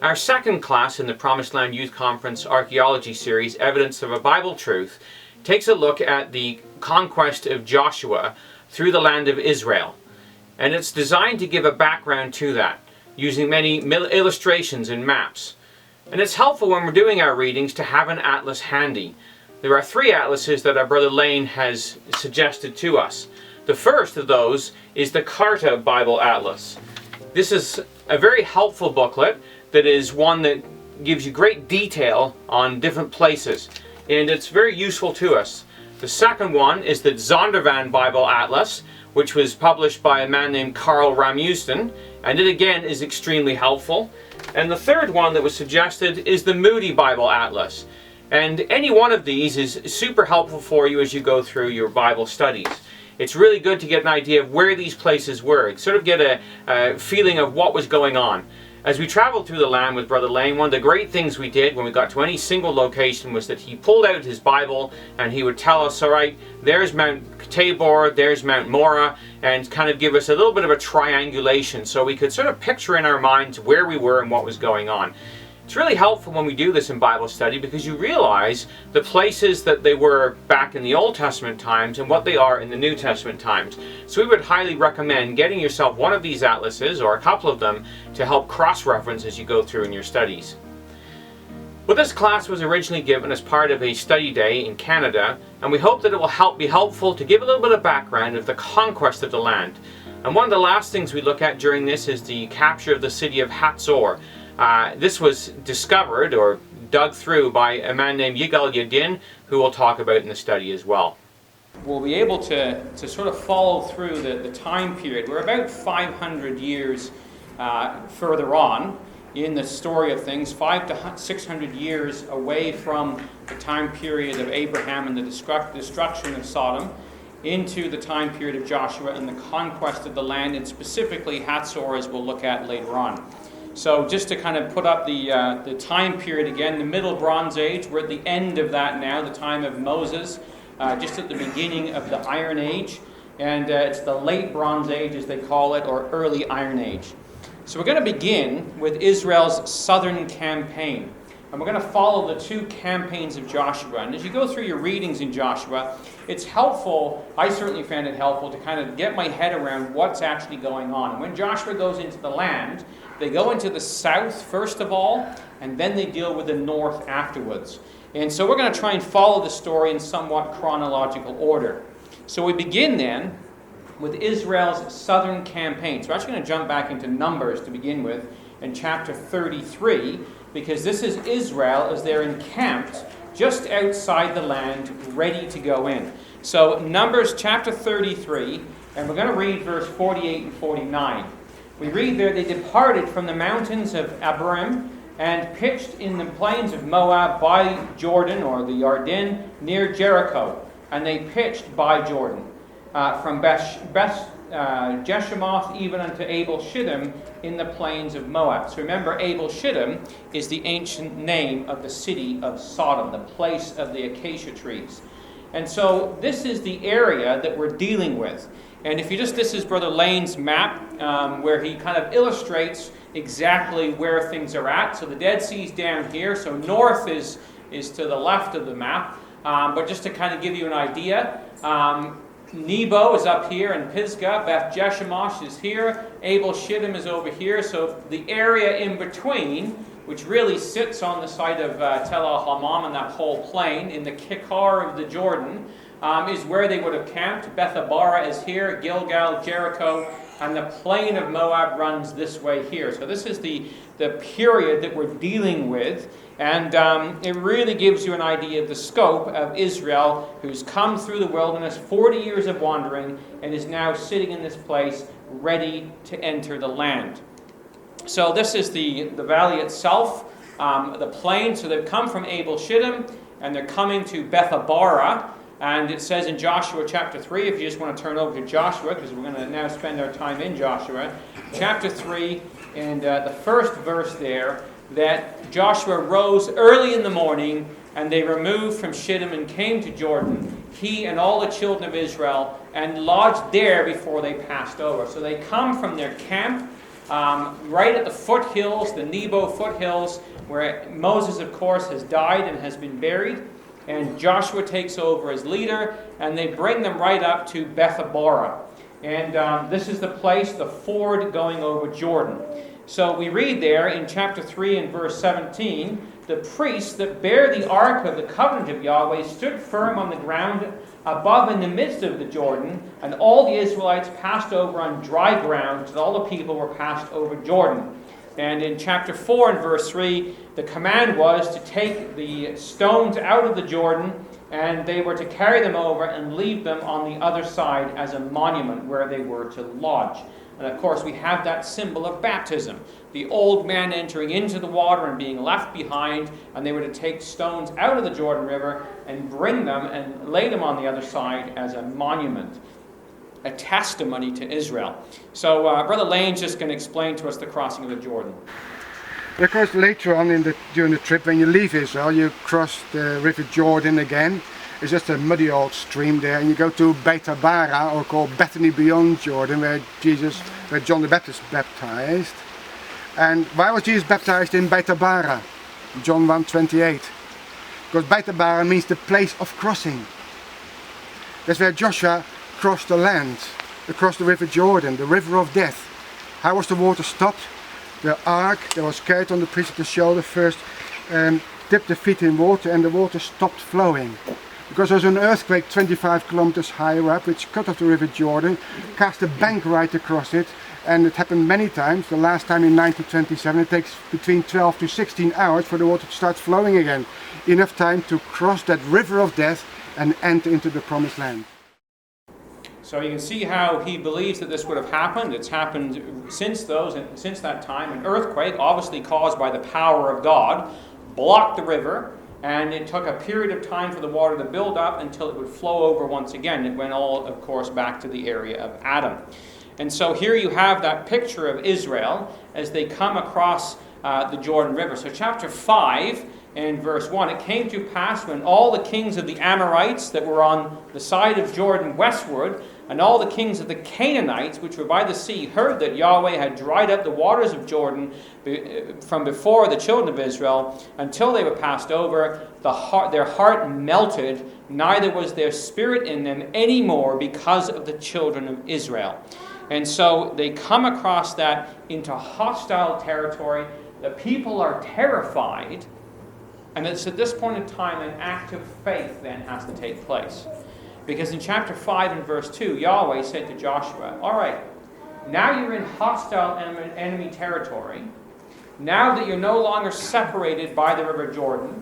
Our second class in the Promised Land Youth Conference Archaeology Series, Evidence of a Bible Truth, takes a look at the conquest of Joshua through the land of Israel. And it's designed to give a background to that, using many illustrations and maps. And it's helpful when we're doing our readings to have an atlas handy. There are 3 atlases that our brother Lane has suggested to us. The first of those is the Carta Bible Atlas. This is a very helpful booklet that is one that gives you great detail on different places, and it's very useful to us. The second one is the Zondervan Bible Atlas, which was published by a man named Karl Rasmussen, and it again is extremely helpful. And the third one that was suggested is the Moody Bible Atlas. And any one of these is super helpful for you as you go through your Bible studies. It's really good to get an idea of where these places were, sort of get a feeling of what was going on. As we traveled through the land with Brother Lane, one of the great things we did when we got to any single location was that he pulled out his Bible and he would tell us, all right, there's Mount Tabor, there's Mount Morah, and kind of give us a little bit of a triangulation so we could sort of picture in our minds where we were and what was going on. It's really helpful when we do this in Bible study because you realize the places that they were back in the Old Testament times and what they are in the New Testament times. So we would highly recommend getting yourself one of these atlases or a couple of them to help cross-reference as you go through in your studies. Well, this class was originally given as part of a study day in Canada, and we hope that it will be helpful to give a little bit of background of the conquest of the land. And one of the last things we look at during this is the capture of the city of Hatzor. This was discovered or dug through by a man named Yigal, who we'll talk about in the study as well. We'll be able to sort of follow through the time period. We're about 500 years further on in the story of things, 500 to 600 years away from the time period of Abraham and the destruction of Sodom, into the time period of Joshua and the conquest of the land, and specifically Hatzor, as we'll look at later on. So just to kind of put up the time period again, the Middle Bronze Age, we're at the end of that now, the time of Moses, just at the beginning of the Iron Age, and it's the Late Bronze Age as they call it, or Early Iron Age. So we're going to begin with Israel's southern campaign, and we're going to follow the 2 campaigns of Joshua. And as you go through your readings in Joshua, it's helpful, I certainly found it helpful, to kind of get my head around what's actually going on. And when Joshua goes into the land, they go into the south first of all, and then they deal with the north afterwards. And so we're going to try and follow the story in somewhat chronological order. So we begin then with Israel's southern campaign. So we're actually going to jump back into Numbers to begin with in chapter 33, because this is Israel as they're encamped just outside the land, ready to go in. So Numbers chapter 33, and we're going to read verse 48 and 49. We read there, they departed from the mountains of Abarim and pitched in the plains of Moab by Jordan, or the Yarden, near Jericho. And they pitched by Jordan, from Jeshimoth even unto Abel-Shittim in the plains of Moab. So remember, Abel-Shittim is the ancient name of the city of Sodom, the place of the acacia trees. And so this is the area that we're dealing with. And if you this is Brother Lane's map, where he kind of illustrates exactly where things are at. So the Dead Sea's down here, so north is to the left of the map. But just to kind of give you an idea, Nebo is up here, and Pisgah, Beth Jeshimosh is here, Abel-Shittim is over here. So the area in between, which really sits on the site of Tel el-Hamamm and that whole plain, in the Kikar of the Jordan, is where they would have camped. Bethabara is here, Gilgal, Jericho, and the plain of Moab runs this way here. So this is the period that we're dealing with, and it really gives you an idea of the scope of Israel, who's come through the wilderness, 40 years of wandering, and is now sitting in this place, ready to enter the land. So this is the valley itself, the plain. So they've come from Abel-Shittim, and they're coming to Bethabara. And it says in Joshua chapter 3, if you just want to turn over to Joshua, because we're going to now spend our time in Joshua, chapter 3, and the first verse there, that Joshua rose early in the morning, and they removed from Shittim and came to Jordan, he and all the children of Israel, and lodged there before they passed over. So they come from their camp right at the foothills, the Nebo foothills, where Moses, of course, has died and has been buried. And Joshua takes over as leader, and they bring them right up to Bethabara. And this is the place, the ford going over Jordan. So we read there in chapter 3 and verse 17, the priests that bear the ark of the covenant of Yahweh stood firm on the ground above in the midst of the Jordan, and all the Israelites passed over on dry ground, and all the people were passed over Jordan. And in chapter 4 and verse 3, the command was to take the stones out of the Jordan, and they were to carry them over and leave them on the other side as a monument where they were to lodge. And of course, we have that symbol of baptism. The old man entering into the water and being left behind, and they were to take stones out of the Jordan River and bring them and lay them on the other side as a monument, a testimony to Israel. So Brother Lane's just going to explain to us the crossing of the Jordan. Of course, later on during the trip, when you leave Israel, you cross the River Jordan again. It's just a muddy old stream there, and you go to Bethabara, or called Bethany beyond Jordan, where John the Baptist baptized. And why was Jesus baptized in Bethabara? John 1:28. Because Bethabara means the place of crossing. That's where Joshua crossed the land, across the River Jordan, the river of death. How was the water stopped? The ark that was carried on the priest's shoulder first dipped the feet in water, and the water stopped flowing. Because there was an earthquake 25 kilometers higher up, which cut off the River Jordan, cast a bank right across it, and it happened many times. The last time in 1927, it takes between 12 to 16 hours for the water to start flowing again. Enough time to cross that river of death and enter into the promised land. So you can see how he believes that this would have happened. It's happened since that time. An earthquake, obviously caused by the power of God, blocked the river, and it took a period of time for the water to build up until it would flow over once again. It went all, of course, back to the area of Adam. And so here you have that picture of Israel as they come across the Jordan River. So chapter 5 and verse 1, it came to pass when all the kings of the Amorites that were on the side of Jordan westward, and all the kings of the Canaanites, which were by the sea, heard that Yahweh had dried up the waters of Jordan from before the children of Israel, until they were passed over, their heart melted, neither was there spirit in them any more because of the children of Israel. And so they come across that into hostile territory. The people are terrified, and it's at this point in time an act of faith then has to take place. Because in chapter 5 and verse 2, Yahweh said to Joshua, all right, now you're in hostile enemy territory. Now that you're no longer separated by the River Jordan,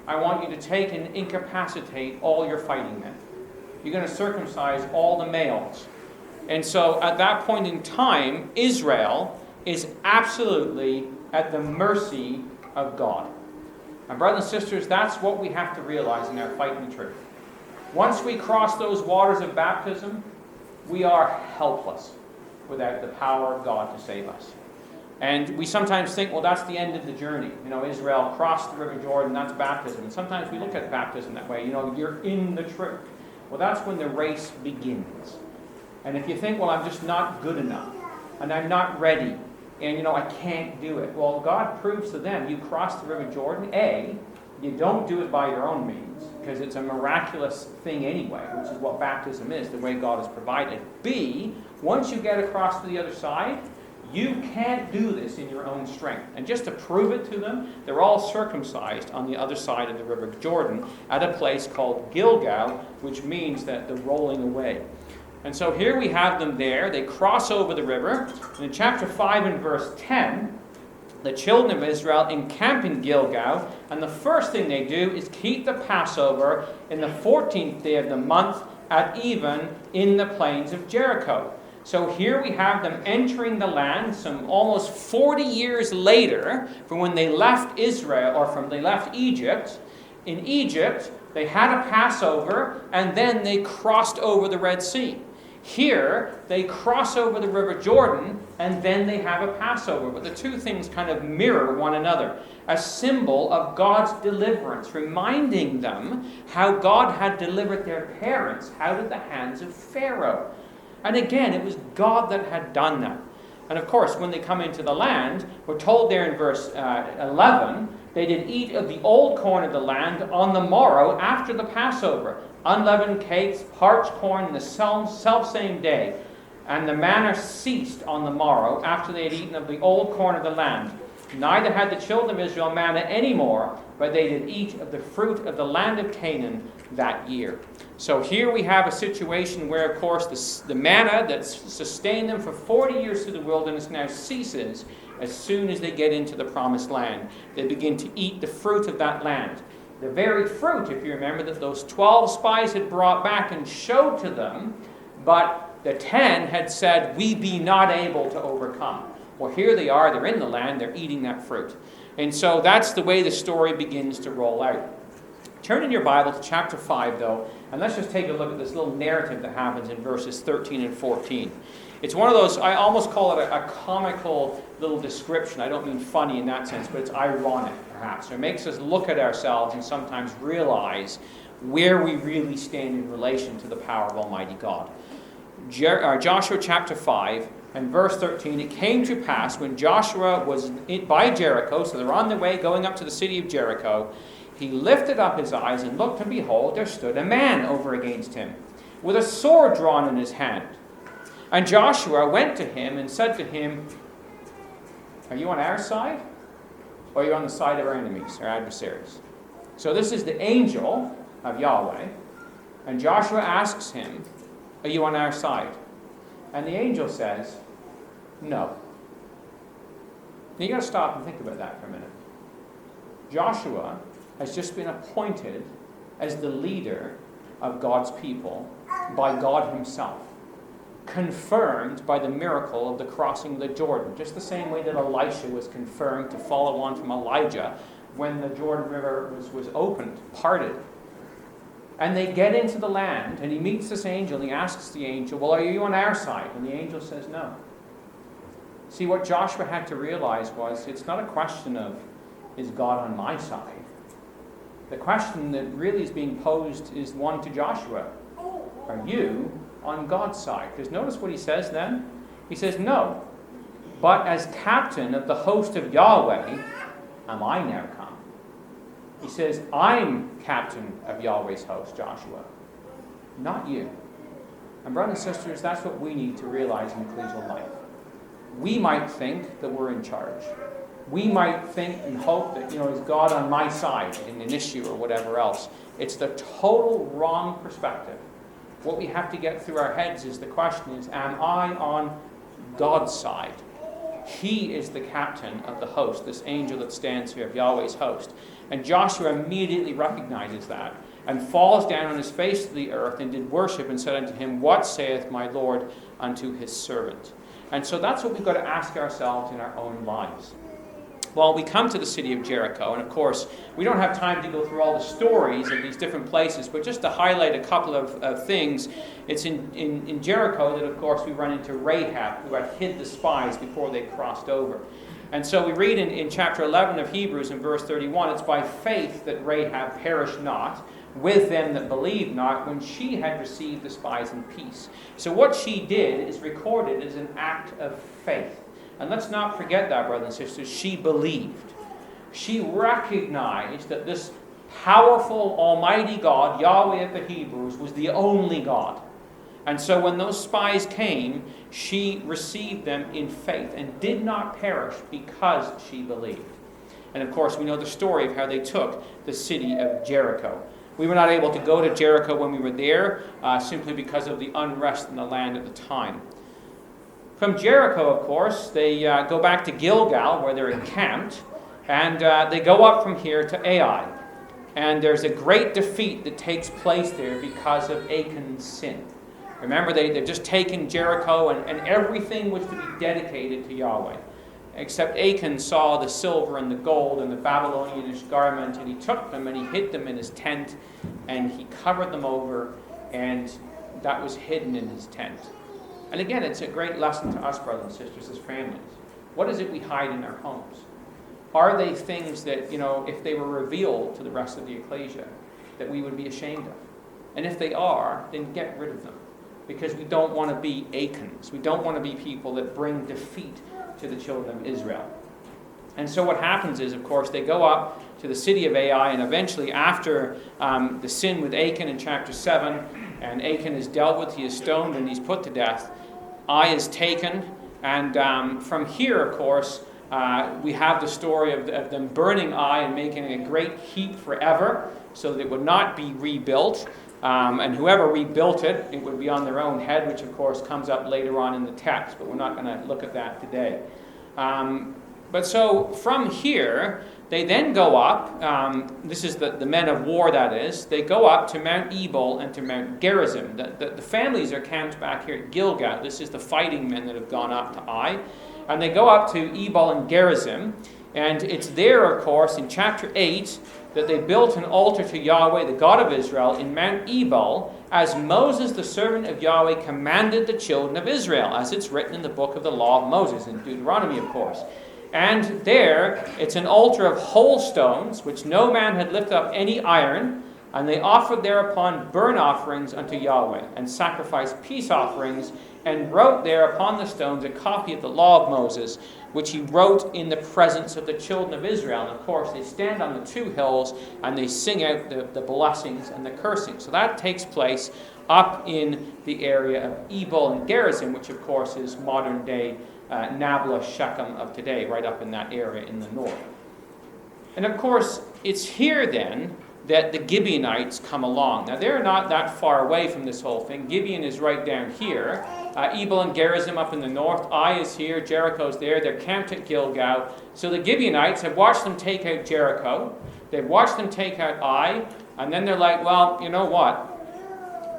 I want you to take and incapacitate all your fighting men. You're going to circumcise all the males. And so at that point in time, Israel is absolutely at the mercy of God. And brothers and sisters, that's what we have to realize in our fight in the truth. Once we cross those waters of baptism, we are helpless without the power of God to save us. And we sometimes think, well, that's the end of the journey. Israel crossed the River Jordan, that's baptism. And sometimes we look at baptism that way. You're in the truth. Well, that's when the race begins. And if you think, well, I'm just not good enough, and I'm not ready, and I can't do it. Well, God proves to them, you cross the River Jordan, A, you don't do it by your own means, because it's a miraculous thing anyway, which is what baptism is, the way God has provided. B, once you get across to the other side, you can't do this in your own strength. And just to prove it to them, they're all circumcised on the other side of the River Jordan at a place called Gilgal, which means that the rolling away. And so here we have them there. They cross over the river. And in chapter 5 and verse 10, the children of Israel encamp in Gilgal, and the first thing they do is keep the Passover in the 14th day of the month at even in the plains of Jericho. So here we have them entering the land some almost 40 years later from when they left Israel, or from they left Egypt. In Egypt, they had a Passover, and then they crossed over the Red Sea. Here, they cross over the River Jordan, and then they have a Passover. But the two things kind of mirror one another. A symbol of God's deliverance, reminding them how God had delivered their parents out of the hands of Pharaoh. And again, it was God that had done that. And of course, when they come into the land, we're told there in verse 11, they did eat of the old corn of the land on the morrow after the Passover, unleavened cakes, parched corn, the self-same day. And the manna ceased on the morrow after they had eaten of the old corn of the land. Neither had the children of Israel manna any more, but they did eat of the fruit of the land of Canaan that year. So here we have a situation where, of course, the manna that sustained them for 40 years through the wilderness now ceases as soon as they get into the promised land. They begin to eat the fruit of that land. The very fruit, if you remember, that those 12 spies had brought back and showed to them, but the 10 had said, "We be not able to overcome." Well, here they are, they're in the land, they're eating that fruit. And so that's the way the story begins to roll out. Turn in your Bible to chapter 5, though, and let's just take a look at this little narrative that happens in verses 13 and 14. It's one of those, I almost call it a comical little description. I don't mean funny in that sense, but it's ironic, perhaps. It makes us look at ourselves and sometimes realize where we really stand in relation to the power of Almighty God. Joshua chapter 5 and verse 13, it came to pass when Joshua was by Jericho, so they're on their way going up to the city of Jericho, he lifted up his eyes and looked, and behold, there stood a man over against him, with a sword drawn in his hand. And Joshua went to him and said to him, "Are you on our side, or are you on the side of our enemies, our adversaries?" So this is the angel of Yahweh, and Joshua asks him, "Are you on our side?" And the angel says, "No." Now you've got to stop and think about that for a minute. Joshua has just been appointed as the leader of God's people by God himself, confirmed by the miracle of the crossing of the Jordan, just the same way that Elisha was confirmed to follow on from Elijah when the Jordan River was opened, parted. And they get into the land, and he meets this angel, and he asks the angel, "Well, are you on our side?" And the angel says, "No." See, what Joshua had to realize was, it's not a question of, is God on my side? The question that really is being posed is one to Joshua. Are you on God's side? Because notice what he says then. He says, "No, but as captain of the host of Yahweh am I now come." He says, "I'm captain of Yahweh's host, Joshua, not you." And brothers and sisters, that's what we need to realize in ecclesial life. We might think that we're in charge. We might think and hope that, is God on my side in an issue or whatever else. It's the total wrong perspective. What we have to get through our heads is the question is, am I on God's side? He is the captain of the host, this angel that stands here of Yahweh's host. And Joshua immediately recognizes that and falls down on his face to the earth and did worship and said unto him, "What saith my Lord unto his servant?" And so that's what we've got to ask ourselves in our own lives. Well, we come to the city of Jericho, and of course, we don't have time to go through all the stories of these different places, but just to highlight a couple of things, it's in Jericho that, of course, we run into Rahab, who had hid the spies before they crossed over. And so we read in chapter 11 of Hebrews in verse 31, it's by faith that Rahab perished not with them that believed not when she had received the spies in peace. So what she did is recorded as an act of faith. And let's not forget that, brothers and sisters, she believed. She recognized that this powerful, almighty God, Yahweh of the Hebrews, was the only God. And so when those spies came, she received them in faith and did not perish because she believed. And of course, we know the story of how they took the city of Jericho. We were not able to go to Jericho when we were there, simply because of the unrest in the land at the time. From Jericho, of course, they go back to Gilgal, where they're encamped, and they go up from here to Ai. And there's a great defeat that takes place there because of Achan's sin. Remember, they've just taken Jericho, and everything was to be dedicated to Yahweh. Except Achan saw the silver and the gold and the Babylonianish garment, and he took them and he hid them in his tent, and he covered them over, and that was hidden in his tent. And again, it's a great lesson to us, brothers and sisters, as families. What is it we hide in our homes? Are they things that, if they were revealed to the rest of the ecclesia, that we would be ashamed of? And if they are, then get rid of them. because we don't want to be Achans. We don't want to be people that bring defeat to the children of Israel. And so what happens is, of course, they go up to the city of Ai, and eventually after the sin with Achan in chapter 7, and Achan is dealt with, he is stoned and he's put to death, Ai is taken, and from here, of course, we have the story of them burning Ai and making a great heap forever, so that it would not be rebuilt. And whoever rebuilt it, it would be on their own head, which of course comes up later on in the text, but we're not going to look at that today. But so from here, they then go up, this is the men of war, that is, they go up to Mount Ebal and to Mount Gerizim. The families are camped back here at Gilgal. This is the fighting men that have gone up to Ai. And they go up to Ebal and Gerizim, and it's there, of course, in chapter 8, that they built an altar to Yahweh, the God of Israel, in Mount Ebal, as Moses, the servant of Yahweh, commanded the children of Israel, as it's written in the book of the law of Moses, in Deuteronomy, of course. And there, it's an altar of whole stones, which no man had lifted up any iron, and they offered thereupon burnt offerings unto Yahweh, and sacrificed peace offerings, and wrote there upon the stones a copy of the law of Moses, which he wrote in the presence of the children of Israel. And of course, they stand on the two hills, and they sing out the blessings and the cursing. So that takes place up in the area of Ebal and Gerizim, which of course is modern-day Nablus, Shechem of today, right up in that area in the north. And of course, it's here then that the Gibeonites come along. Now, they're not that far away from this whole thing. Gibeon is right down here. Ebal and Gerizim up in the north. Ai is here. Jericho's there. They're camped at Gilgal. So the Gibeonites have watched them take out Jericho. They've watched them take out Ai. And then they're like, well, you know what?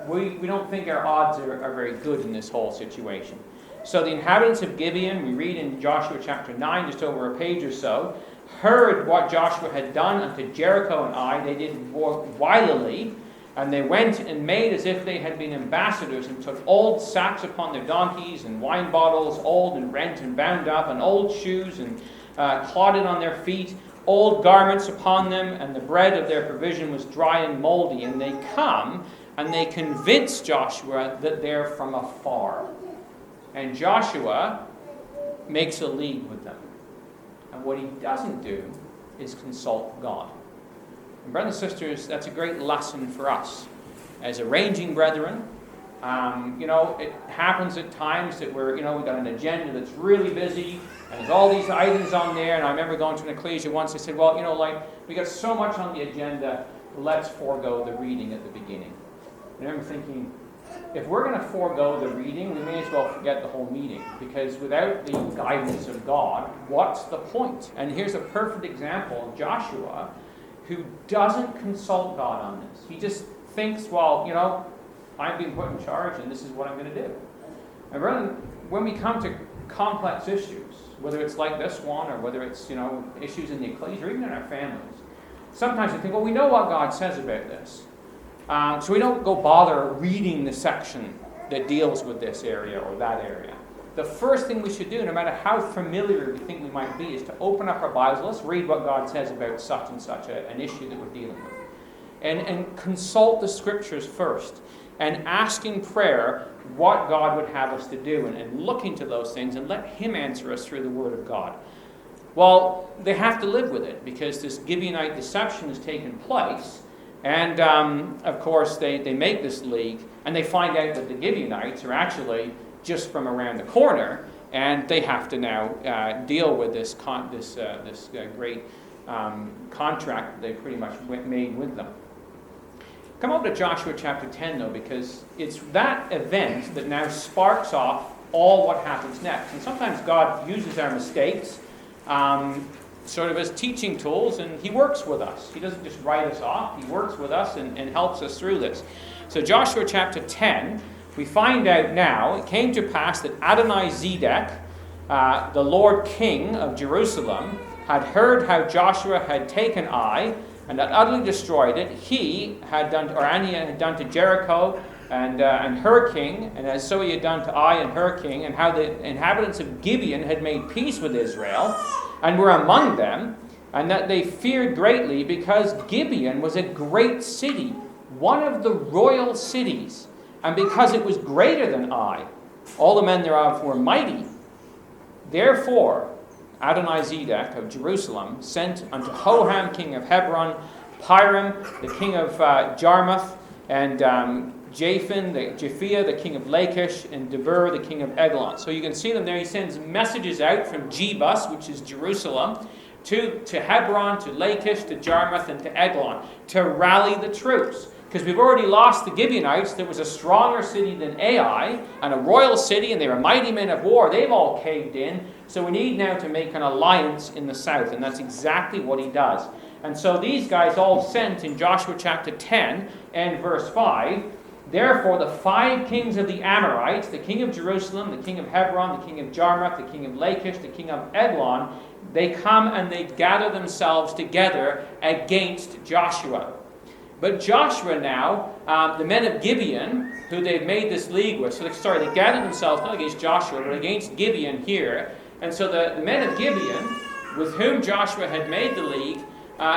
We don't think our odds are very good in this whole situation. So the inhabitants of Gibeon, we read in Joshua chapter 9, just over a page or so, heard what Joshua had done unto Jericho and Ai. They did wilily, and they went and made as if they had been ambassadors, and took old sacks upon their donkeys, and wine bottles, old and rent and bound up, and old shoes, and clotted on their feet, old garments upon them, and the bread of their provision was dry and moldy. And they come, and they convince Joshua that they're from afar. And Joshua makes a league with them. And what he doesn't do is consult God. And brothers and sisters, that's a great lesson for us. As arranging brethren, it happens at times that we've got an agenda that's really busy, and there's all these items on there. And I remember going to an ecclesia once, they said, well, we got so much on the agenda, let's forego the reading at the beginning. And I remember thinking, if we're going to forego the reading, we may as well forget the whole meeting, because without the guidance of God, what's the point? And here's a perfect example of Joshua, who doesn't consult God on this. He just thinks, well, I'm being put in charge, and this is what I'm going to do. And rather, when we come to complex issues, whether it's like this one, or whether it's issues in the ecclesia, or even in our families, sometimes we think, well, we know what God says about this. So we don't go bother reading the section that deals with this area or that area. The first thing we should do, no matter how familiar we think we might be, is to open up our Bibles. Let's read what God says about such and such an issue that we're dealing with. And consult the Scriptures first. And ask in prayer what God would have us to do. And look into those things and let Him answer us through the Word of God. Well, they have to live with it, because this Gibeonite deception has taken place. And, of course, they make this league, and they find out that the Gibeonites are actually just from around the corner, and they have to now deal with this great contract that they pretty much made with them. Come over to Joshua chapter 10, though, because it's that event that now sparks off all what happens next. And sometimes God uses our mistakes sort of as teaching tools, and He works with us. He doesn't just write us off. He works with us and helps us through this. So Joshua chapter 10, we find out now, it came to pass that Adonai-Zedek, the Lord King of Jerusalem, had heard how Joshua had taken Ai and had utterly destroyed it. He had done, or Ania had done to Jericho and her king, and so he had done to Ai and her king, and how the inhabitants of Gibeon had made peace with Israel and were among them, and that they feared greatly, because Gibeon was a great city, one of the royal cities. and because it was greater than Ai, all the men thereof were mighty. Therefore Adonizedek of Jerusalem sent unto Hoham king of Hebron, Piram the king of Jarmuth, and Japhia the king of Lachish, and Debir the king of Eglon. So you can see them there. He sends messages out from Jebus, which is Jerusalem, to Hebron, to Lachish, to Jarmuth, and to Eglon, to rally the troops. Because we've already lost the Gibeonites. There was a stronger city than Ai, and a royal city, and they were mighty men of war. They've all caved in. So we need now to make an alliance in the south, and that's exactly what he does. And so these guys all sent in Joshua chapter 10 and verse 5, therefore the 5 kings of the Amorites, the king of Jerusalem, the king of Hebron, the king of Jarmuth, the king of Lachish, the king of Eglon, they come and they gather themselves together against Joshua. But Joshua now, the men of Gibeon, who they've made this league with, they gathered themselves not against Joshua, but against Gibeon here. And so the men of Gibeon, with whom Joshua had made the league,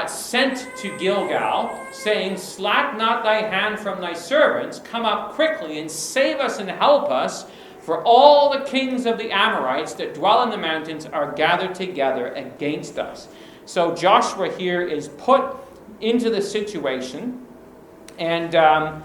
sent to Gilgal, saying, slack not thy hand from thy servants, come up quickly and save us and help us, for all the kings of the Amorites that dwell in the mountains are gathered together against us. So Joshua here is put into the situation, and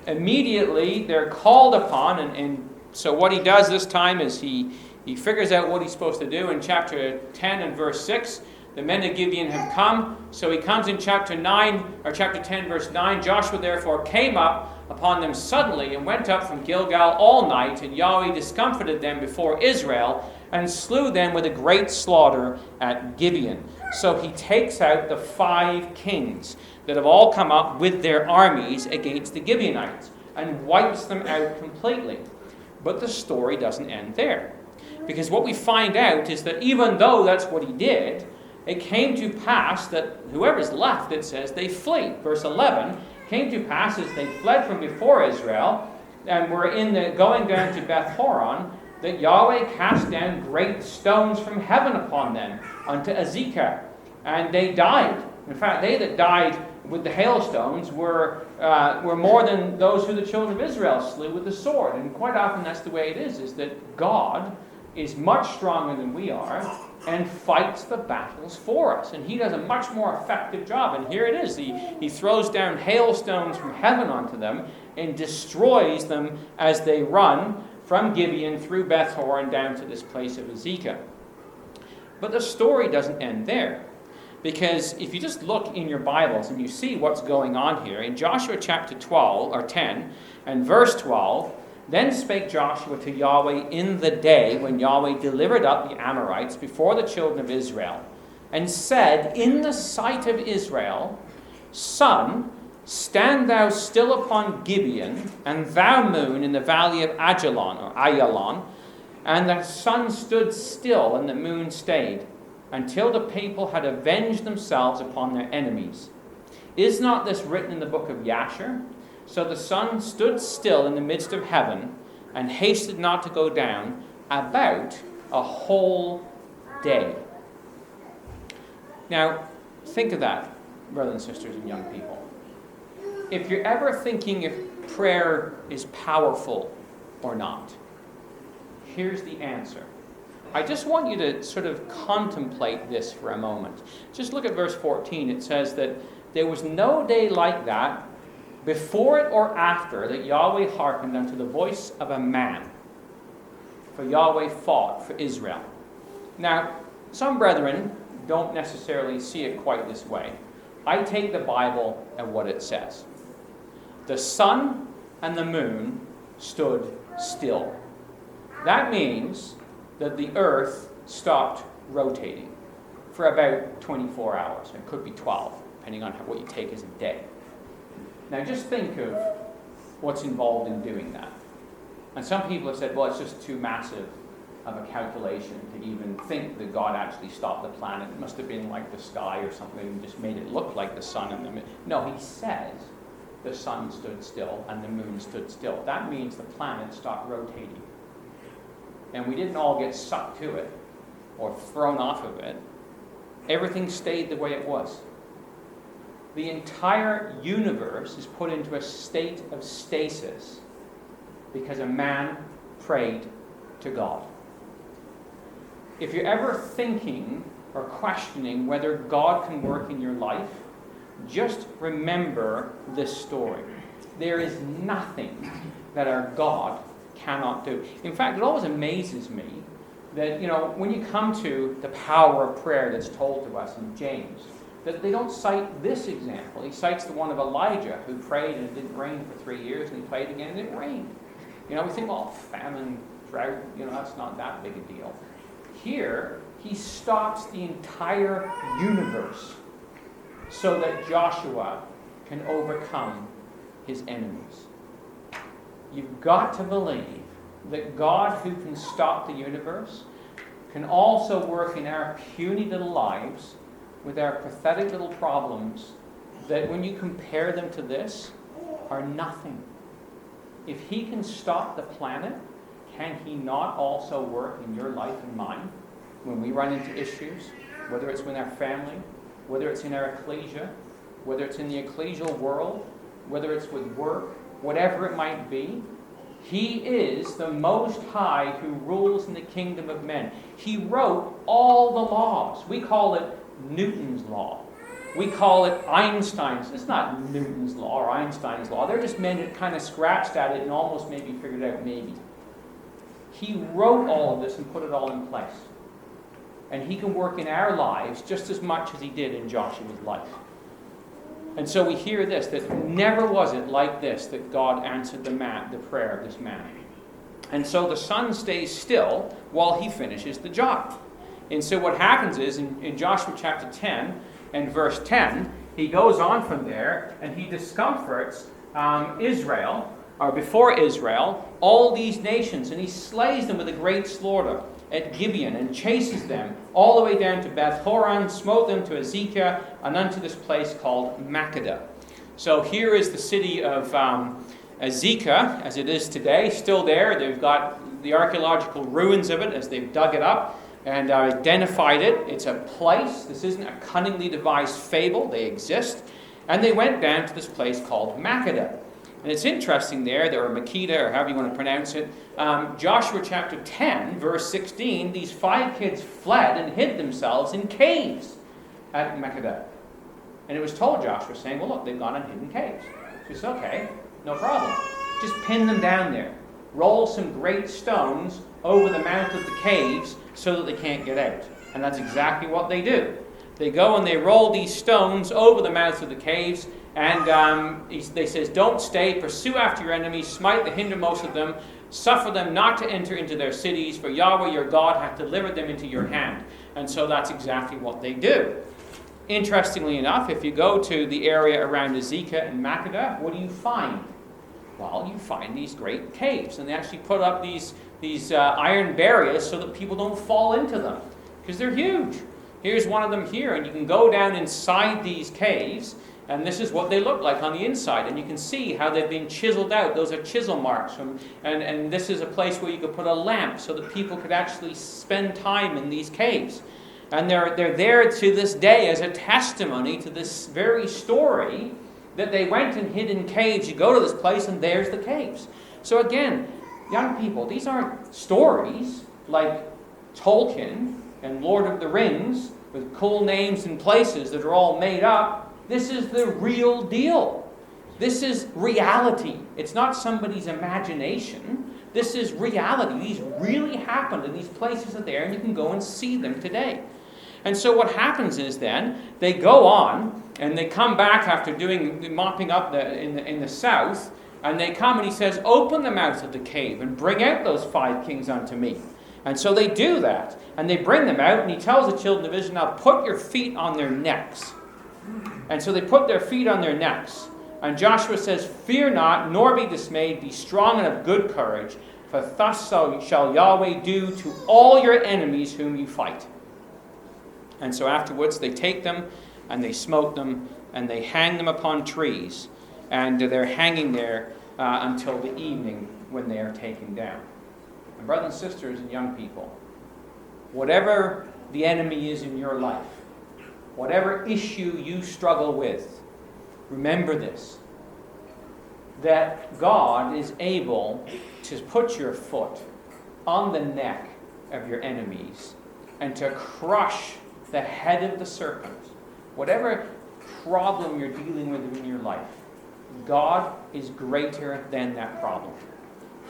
immediately they're called upon, and so what he does this time is he figures out what he's supposed to do. In chapter 10 and verse 6, the men of Gibeon have come, so he comes in chapter 10 verse 9, Joshua therefore came up upon them suddenly and went up from Gilgal all night, and Yahweh discomfited them before Israel and slew them with a great slaughter at Gibeon. So he takes out the 5 kings that have all come up with their armies against the Gibeonites and wipes them out completely. But the story doesn't end there. Because what we find out is that even though that's what he did, it came to pass that whoever's left, it says, they flee. Verse 11, came to pass as they fled from before Israel and were going down to Beth Horon, that Yahweh cast down great stones from heaven upon them unto Azekah, and they died. In fact, they that died with the hailstones were more than those who the children of Israel slew with the sword. And quite often that's the way it is that God is much stronger than we are and fights the battles for us. And he does a much more effective job. And here it is. He throws down hailstones from heaven onto them and destroys them as they run from Gibeon through Beth Horon down to this place of Azekah. But the story doesn't end there. Because if you just look in your Bibles and you see what's going on here, in Joshua chapter 10 and verse 12, then spake Joshua to Yahweh in the day when Yahweh delivered up the Amorites before the children of Israel, and said in the sight of Israel, Sun, stand thou still upon Gibeon, and thou moon in the valley of Ayalon. And the sun stood still, and the moon stayed, until the people had avenged themselves upon their enemies. Is not this written in the book of Yasher? So the sun stood still in the midst of heaven, and hasted not to go down about a whole day. Now, think of that, brothers and sisters and young people. If you're ever thinking if prayer is powerful or not, here's the answer. I just want you to sort of contemplate this for a moment. Just look at verse 14. It says that there was no day like that, before it or after, that Yahweh hearkened unto the voice of a man. For Yahweh fought for Israel. Now, some brethren don't necessarily see it quite this way. I take the Bible and what it says. The sun and the moon stood still. That means that the earth stopped rotating for about 24 hours. It could be 12, depending on what you take as a day. Now just think of what's involved in doing that. And some people have said, well, it's just too massive of a calculation to even think that God actually stopped the planet. It must have been like the sky or something and just made it look like the sun and the moon. No, he says the sun stood still and the moon stood still. That means the planet stopped rotating. And we didn't all get sucked to it or thrown off of it. Everything stayed the way it was. The entire universe is put into a state of stasis because a man prayed to God. If you're ever thinking or questioning whether God can work in your life, just remember this story. There is nothing that our God cannot do. In fact, it always amazes me that, when you come to the power of prayer that's told to us in James, that they don't cite this example. He cites the one of Elijah, who prayed and it didn't rain for 3 years, and he prayed again and it rained. We think, well, famine, drought, that's not that big a deal. Here, he stops the entire universe so that Joshua can overcome his enemies. You've got to believe that God, who can stop the universe, can also work in our puny little lives with our pathetic little problems that, when you compare them to this, are nothing. If he can stop the planet, can he not also work in your life and mine when we run into issues, whether it's with our family, whether it's in our ecclesia, whether it's in the ecclesial world, whether it's with work, whatever it might be? He is the Most High who rules in the kingdom of men. He wrote all the laws. We call it Newton's law. We call it Einstein's. It's not Newton's law or Einstein's law. They're just men that kind of scratched at it and almost maybe figured it out maybe. He wrote all of this and put it all in place. And he can work in our lives just as much as he did in Joshua's life. And so we hear this, that never was it like this that God answered the prayer of this man. And so the sun stays still while he finishes the job. And so what happens is, in Joshua chapter 10 and verse 10, he goes on from there and he discomforts Israel, or before Israel, all these nations, and he slays them with a great slaughter at Gibeon, and chases them all the way down to Beth Horon, smote them to Azekah, and unto this place called Makkedah. So here is the city of Azekah, as it is today, still there. They've got the archaeological ruins of it as they've dug it up and identified it. It's a place. This isn't a cunningly devised fable. They exist. And they went down to this place called Makkedah. And it's interesting there, or Makkedah, or however you want to pronounce it, Joshua chapter 10, verse 16, these 5 kids fled and hid themselves in caves at Makkedah. And it was told Joshua, saying, well, look, they've gone and hidden in caves. So he said, okay, no problem. Just pin them down there. Roll some great stones over the mouth of the caves so that they can't get out. And that's exactly what they do. They go and they roll these stones over the mouths of the caves, and they says, don't stay, pursue after your enemies, smite the hindermost of them, suffer them not to enter into their cities, for Yahweh your God hath delivered them into your hand. And so that's exactly what they do. Interestingly enough, if you go to the area around Azekah and Makkedah, what do you find? Well, you find these great caves, and they actually put up these iron barriers so that people don't fall into them, because they're huge. Here's one of them here, and you can go down inside these caves, and this is what they look like on the inside. And you can see how they've been chiseled out. Those are chisel marks. And this is a place where you could put a lamp so that people could actually spend time in these caves. And they're there to this day as a testimony to this very story that they went and hid in caves. You go to this place and there's the caves. So again, young people, these aren't stories like Tolkien and Lord of the Rings with cool names and places that are all made up. This is the real deal. This is reality. It's not somebody's imagination. This is reality. These really happened, and these places are there, and you can go and see them today. And so what happens is then, they go on, and they come back after mopping up in the south, and they come and he says, open the mouth of the cave and bring out those 5 kings unto me. And so they do that, and they bring them out, and he tells the children of Israel, now put your feet on their necks. And so they put their feet on their necks. And Joshua says, fear not, nor be dismayed, be strong and of good courage, for thus shall Yahweh do to all your enemies whom you fight. And so afterwards they take them, and they smote them, and they hang them upon trees. And they're hanging there until the evening when they are taken down. And brothers and sisters and young people, whatever the enemy is in your life, whatever issue you struggle with, remember this. that God is able to put your foot on the neck of your enemies and to crush the head of the serpent. Whatever problem you're dealing with in your life, God is greater than that problem.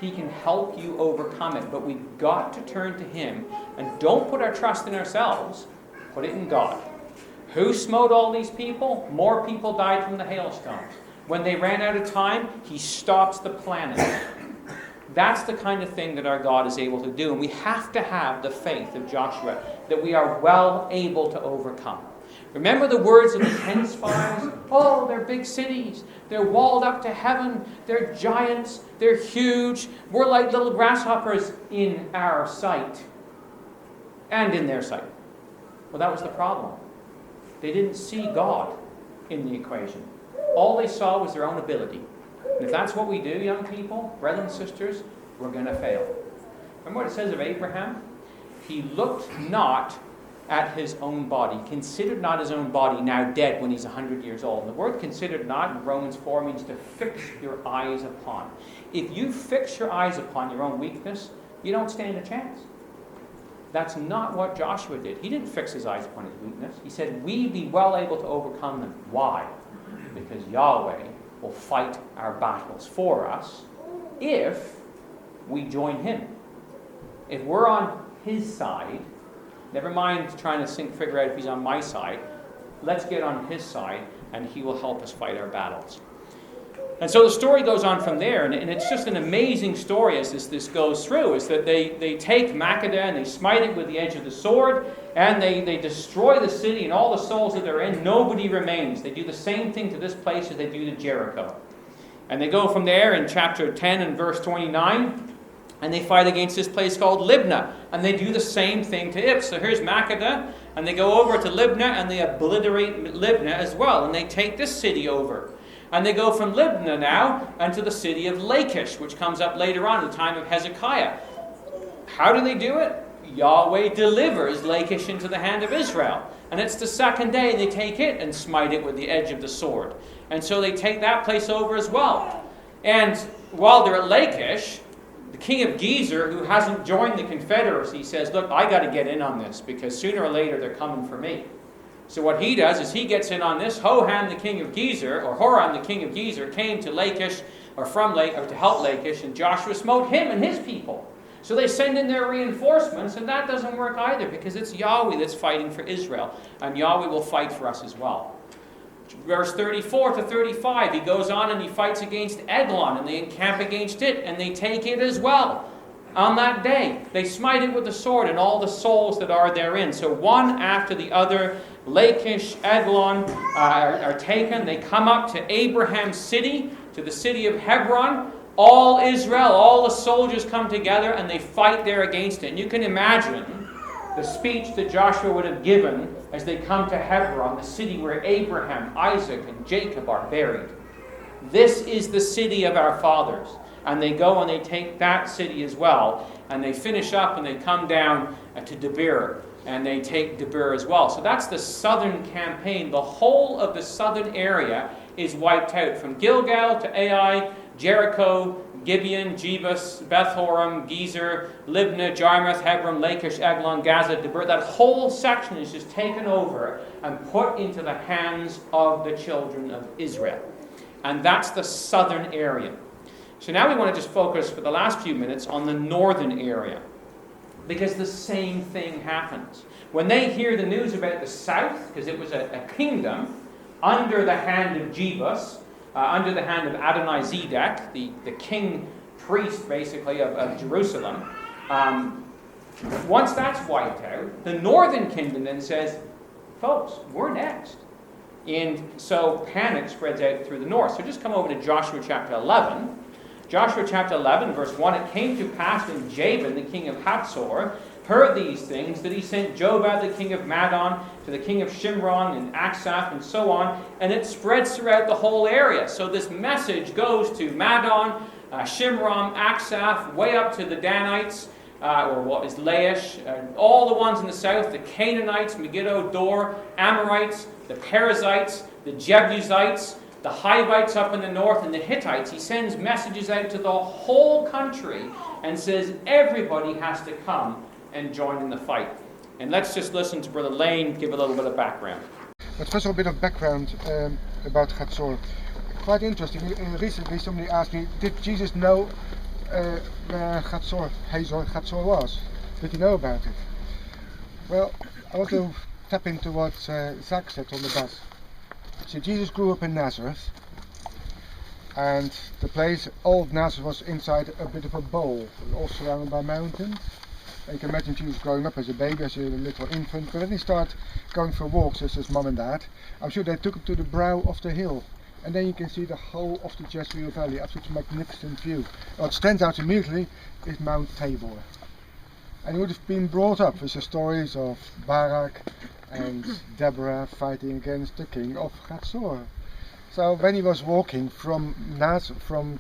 He can help you overcome it, but we've got to turn to Him and don't put our trust in ourselves, put it in God. Who smote all these people? More people died from the hailstones. When they ran out of time, He stops the planet. That's the kind of thing that our God is able to do, and we have to have the faith of Joshua that we are well able to overcome. Remember the words of the 10 spies? Oh, they're big cities. They're walled up to heaven. They're giants. They're huge. We're like little grasshoppers in our sight and in their sight. Well, that was the problem. They didn't see God in the equation. All they saw was their own ability. And if that's what we do, young people, brothers and sisters, we're going to fail. Remember what it says of Abraham? He looked not at his own body, considered not his own body, now dead when he's 100 years old. And the word considered not in Romans 4 means to fix your eyes upon. If you fix your eyes upon your own weakness, you don't stand a chance. That's not what Joshua did. He didn't fix his eyes upon his weakness. He said, we be well able to overcome them. Why? Because Yahweh will fight our battles for us if we join Him. If we're on His side, never mind trying to figure out if He's on my side, let's get on His side and He will help us fight our battles. And so the story goes on from there, and it's just an amazing story as this goes through, is that they take Makkedah and they smite it with the edge of the sword, and they destroy the city and all the souls that they're in. Nobody remains. They do the same thing to this place as they do to Jericho. And they go from there in chapter 10 and verse 29, and they fight against this place called Libnah, and they do the same thing to it. So here's Makkedah, and they go over to Libnah, and they obliterate Libnah as well, and they take this city over. And they go from Libnah now into the city of Lachish, which comes up later on in the time of Hezekiah. How do they do it? Yahweh delivers Lachish into the hand of Israel. And it's the second day they take it and smite it with the edge of the sword. And so they take that place over as well. And while they're at Lachish, the king of Gezer, who hasn't joined the Confederacy, says, look, I got to get in on this because sooner or later they're coming for me. So what he does is he gets in on this. Horam, the king of Gezer, or Horam, the king of Gezer, came to Lachish, or to help Lachish, and Joshua smote him and his people. So they send in their reinforcements, and that doesn't work either, because it's Yahweh that's fighting for Israel, and Yahweh will fight for us as well. Verse 34 to 35, he goes on and he fights against Eglon, and they encamp against it, and they take it as well. On that day, they smite it with the sword and all the souls that are therein. So one after the other, Lachish, Eglon are taken. They come up to Abraham's city, to the city of Hebron. All Israel, all the soldiers come together and they fight there against it. And you can imagine the speech that Joshua would have given as they come to Hebron, the city where Abraham, Isaac, and Jacob are buried. This is the city of our fathers. And they go and they take that city as well. And they finish up and they come down to Debir. And they take Debir as well. So that's the southern campaign. The whole of the southern area is wiped out. From Gilgal to Ai, Jericho, Gibeon, Jebus, Beth-horon, Gezer, Libnah, Jarmuth, Hebron, Lachish, Eglon, Gaza, Debir. That whole section is just taken over and put into the hands of the children of Israel. And that's the southern area. So now we want to just focus for the last few minutes on the northern area, because the same thing happens. When they hear the news about the south, because it was a kingdom under the hand of Jebus, under the hand of Adonai-Zedek, the king priest basically of Jerusalem, once that's wiped out, the northern kingdom then says, folks, we're next. And so panic spreads out through the north. So just come over to Joshua chapter 11. Joshua chapter 11, verse 1, it came to pass when Jabin, the king of Hatzor, heard these things, that he sent Jobab, the king of Madon, to the king of Shimron and Aksaph and so on, and it spreads throughout the whole area. So this message goes to Madon, Shimron, Aksaph, way up to the Danites, or what is Laish, all the ones in the south, the Canaanites, Megiddo, Dor, Amorites, the Perizzites, the Jebusites, the Hivites up in the north and the Hittites. He sends messages out to the whole country and says everybody has to come and join in the fight. And let's just listen to Brother Lane give a little bit of background. But first of all, a bit of background about Hatzor. Quite interesting. Recently somebody asked me, did Jesus know where Hatzor was? Did he know about it? Well, I want to tap into what Zach said on the bus. See, Jesus grew up in Nazareth, and the place, old Nazareth, was inside a bit of a bowl, all surrounded by mountains. And you can imagine Jesus growing up as a baby, as a little infant, but when he started going for walks with his mum and dad, I'm sure they took him to the brow of the hill, and then you can see the whole of the Jezreel Valley, absolutely magnificent view. What stands out immediately is Mount Tabor. And he would have been brought up with the stories of Barak and Deborah fighting against the king of Hatzor. So when he was walking from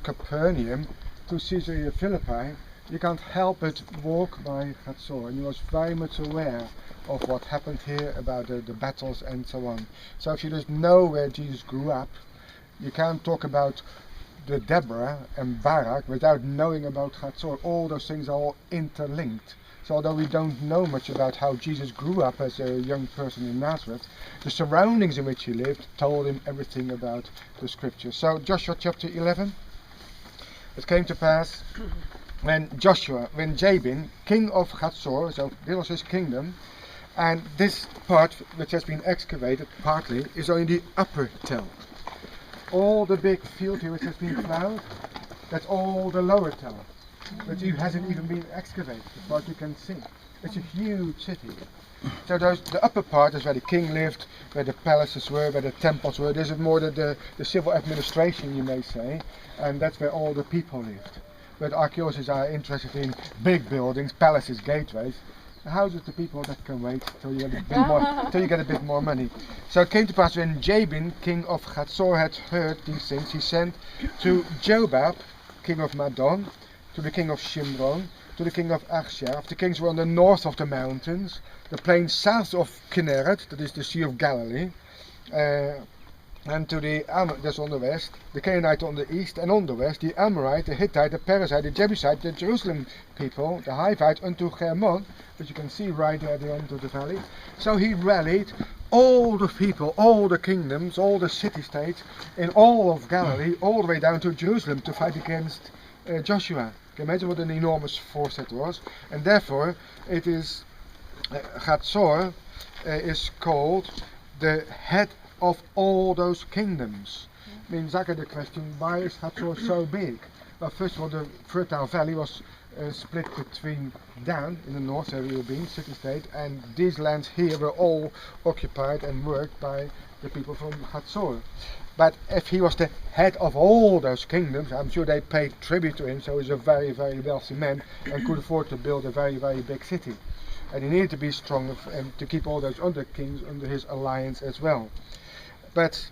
Capernaum to Caesarea Philippi, you can't help but walk by Hatzor, and he was very much aware of what happened here about the battles and so on. So if you just know where Jesus grew up, you can't talk about the Deborah and Barak without knowing about Hatzor. All those things are all interlinked. So although we don't know much about how Jesus grew up as a young person in Nazareth, the surroundings in which he lived told him everything about the scriptures. So Joshua chapter 11, it came to pass when Jabin, king of Hatzor, so this was his kingdom, and this part which has been excavated partly is only the upper tell. All the big field here which has been plowed, that's all the lower tell, which hasn't even been excavated, as far as you can see. It's a huge city. So the upper part is where the king lived, where the palaces were, where the temples were. This is more the civil administration, you may say, and that's where all the people lived. But archaeologists are interested in big buildings, palaces, gateways. The houses, the people, that can wait till you get a bit more money. So it came to pass when Jabin, king of Hatzor, had heard these things, he sent to Jobab, king of Madon, to the king of Shimron, to the king of Achshar. The kings were on the north of the mountains, the plain south of Kinneret, that is the Sea of Galilee, and to that's on the west, the Canaanite on the east, and on the west, the Amorite, the Hittite, the Perizzite, the Jebusite, the Jerusalem people, the Hivite, unto Hermon, which you can see right there at the end of the valley. So he rallied all the people, all the kingdoms, all the city-states in all of Galilee, all the way down to Jerusalem to fight against Joshua. You can imagine what an enormous force that was, and therefore it is Hatzor is called the head of all those kingdoms. I mean, Zach had the question, why is Hatzor so big? Well, first of all, the Fertile Valley was split between Dan in the north, where we were being city-state, and these lands here were all occupied and worked by the people from Hatzor. But if he was the head of all those kingdoms, I'm sure they paid tribute to him, so he's a very, very wealthy man and could afford to build a very, very big city. And he needed to be strong and to keep all those other kings under his alliance as well. But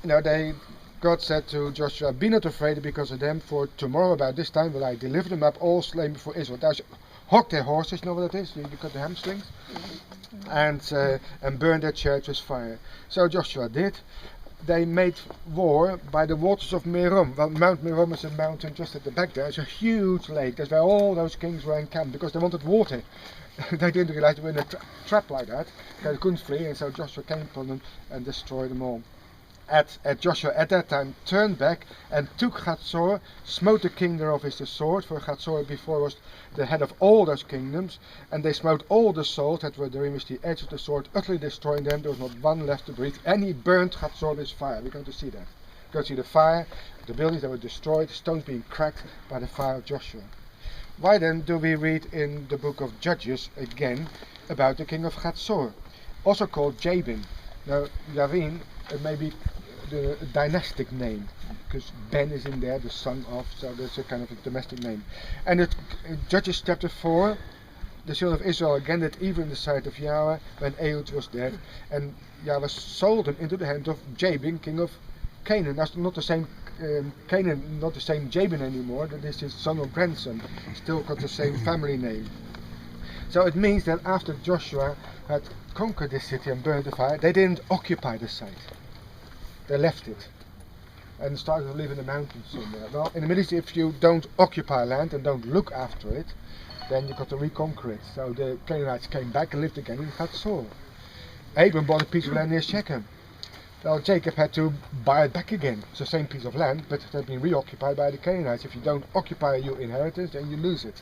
God said to Joshua, be not afraid because of them, for tomorrow about this time will I deliver them up all slain before Israel. Thou shalt hog their horses, you know what that is? You cut the hamstrings, and burn their chariots with fire. So Joshua did. They made war by the waters of Merom. Well, Mount Merom is a mountain just at the back there. It's a huge lake. That's where all those kings were encamped because they wanted water. They didn't realize they were in a trap like that. They couldn't flee, and so Joshua came upon them and destroyed them all. Joshua at that time turned back and took Hatzor, smote the king thereof with the sword, for Hatzor before was the head of all those kingdoms, and they smote all the souls that were therein with the edge of the sword, utterly destroying them. There was not one left to breathe, and he burnt Hatzor with fire. We're going to see that. We're going to see the fire, the buildings that were destroyed, the stones being cracked by the fire of Joshua. Why then do we read in the book of Judges again about the king of Hatzor, also called Jabin? Now, Yavin, it may be the dynastic name, because Ben is in there, the son of, so that's a kind of a domestic name. And in Judges chapter 4, the children of Israel again did evil in the sight of Yahweh when Ehud was dead, and Yahweh sold them into the hand of Jabin, king of Canaan. That's not the same Canaan, not the same Jabin anymore, that is his son or grandson, still got the same family name. So it means that after Joshua had conquered this city and burned the fire, they didn't occupy the site. They left it. and started to live in the mountains somewhere. Well, in the Middle East, if you don't occupy land and don't look after it, then you've got to reconquer it. So the Canaanites came back and lived again in Hatzor. Abram bought a piece of land near Shechem. Well, Jacob had to buy it back again. It's the same piece of land, but it had been reoccupied by the Canaanites. If you don't occupy your inheritance, then you lose it.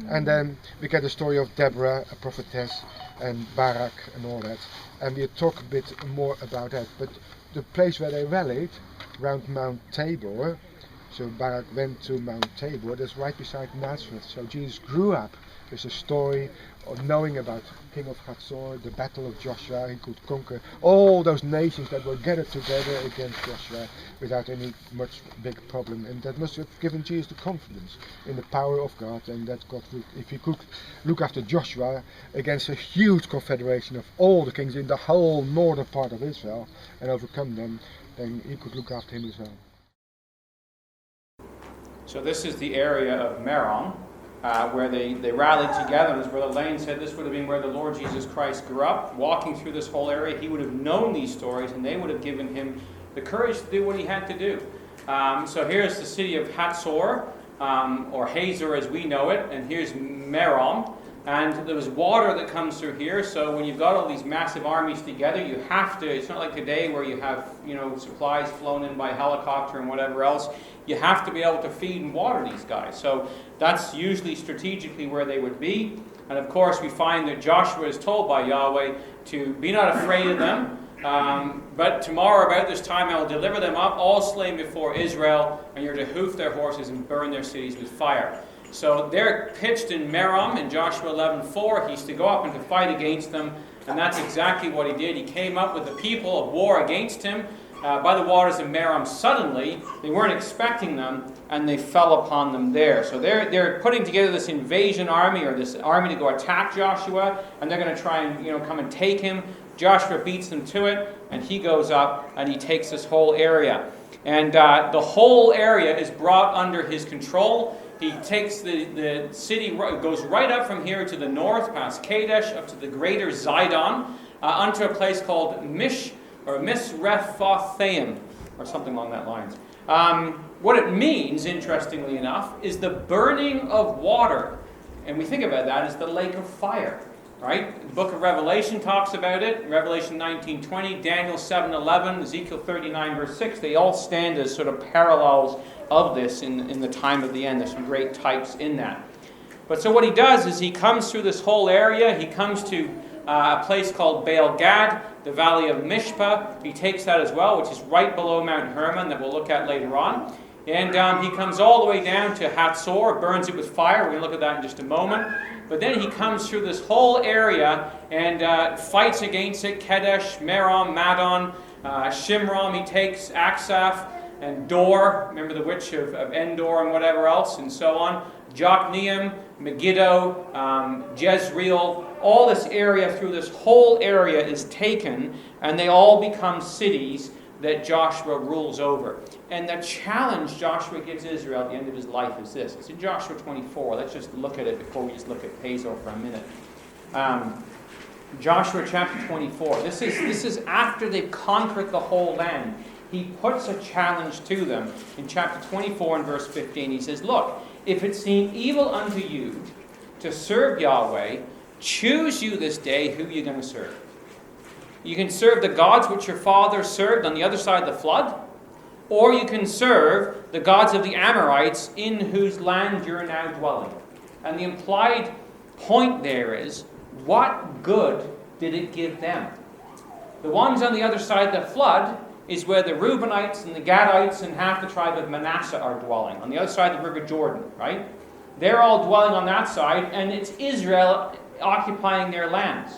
And then we get the story of Deborah, a prophetess, and Barak and all that. And we'll talk a bit more about that. But the place where they rallied, around Mount Tabor, so Barak went to Mount Tabor, that's right beside Nazareth. So Jesus grew up. There's a story of knowing about King of Hatzor, the battle of Joshua. He could conquer all those nations that were gathered together against Joshua without any much big problem. And that must have given Jesus the confidence in the power of God, and that God would, if he could look after Joshua against a huge confederation of all the kings in the whole northern part of Israel and overcome them, then he could look after him as well. So this is the area of Merom, where they rallied together. And as Brother Lane said, this would have been where the Lord Jesus Christ grew up. Walking through this whole area, he would have known these stories, and they would have given him the courage to do what he had to do. So here's the city of Hatzor, or Hatzor as we know it, and here's Merom. And there was water that comes through here, so when you've got all these massive armies together, you have to, it's not like today where you have, supplies flown in by helicopter and whatever else. You have to be able to feed and water these guys. So that's usually strategically where they would be. And of course, we find that Joshua is told by Yahweh to be not afraid of them, but tomorrow about this time I will deliver them up, all slain before Israel, and you're to hoof their horses and burn their cities with fire. So they're pitched in Merom in Joshua 11:4. He's to go up and to fight against them, and that's exactly what he did. He came up with the people of war against him by the waters of Merom suddenly. They weren't expecting them, and they fell upon them there. So they're putting together this invasion army, or this army to go attack Joshua, and they're going to try and come and take him. Joshua beats them to it, and he goes up and he takes this whole area. And the whole area is brought under his control. He takes the city, goes right up from here to the north, past Kadesh, up to the greater Zidon, onto a place called Misrephothim, or something along that lines. What it means, interestingly enough, is the burning of water. And we think about that as the lake of fire, right? The book of Revelation talks about it. Revelation 19:20, Daniel 7:11, Ezekiel 39, verse 6. They all stand as sort of parallels of this in the time of the end. There's some great types in that. But so what he does is he comes through this whole area. He comes to a place called Baal Gad, the valley of Mishpah. He takes that as well, which is right below Mount Hermon, that we'll look at later on. And he comes all the way down to Hatzor, burns it with fire. We're going to look at that in just a moment. But then he comes through this whole area and fights against it. Kadesh, Merom, Madon, Shimron. He takes Aksaph and Dor, remember the witch of Endor and whatever else, and so on. Jokneam, Megiddo, Jezreel, all this area, through this whole area is taken, and they all become cities that Joshua rules over. And the challenge Joshua gives Israel at the end of his life is this. It's in Joshua 24. Let's just look at it before we just look at Hatzor for a minute. Joshua chapter 24. This is after they've conquered the whole land. He puts a challenge to them in chapter 24 and verse 15. He says, look, if it seem evil unto you to serve Yahweh, choose you this day who you're going to serve. You can serve the gods which your fathers served on the other side of the flood, or you can serve the gods of the Amorites in whose land you're now dwelling. And the implied point there is, what good did it give them? The ones on the other side of the flood is where the Reubenites and the Gadites and half the tribe of Manasseh are dwelling, on the other side of the river Jordan, right? They're all dwelling on that side, and it's Israel occupying their lands.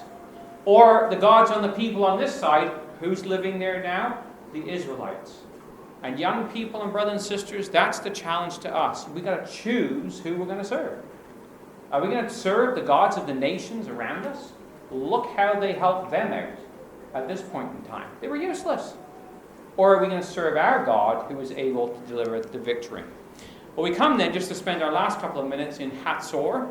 Or the gods on the people on this side, who's living there now? The Israelites. And young people and brothers and sisters, that's the challenge to us. We've got to choose who we're going to serve. Are we going to serve the gods of the nations around us? Look how they helped them out at this point in time. They were useless. Or are we going to serve our God who is able to deliver the victory? Well, we come then just to spend our last couple of minutes in Hatzor,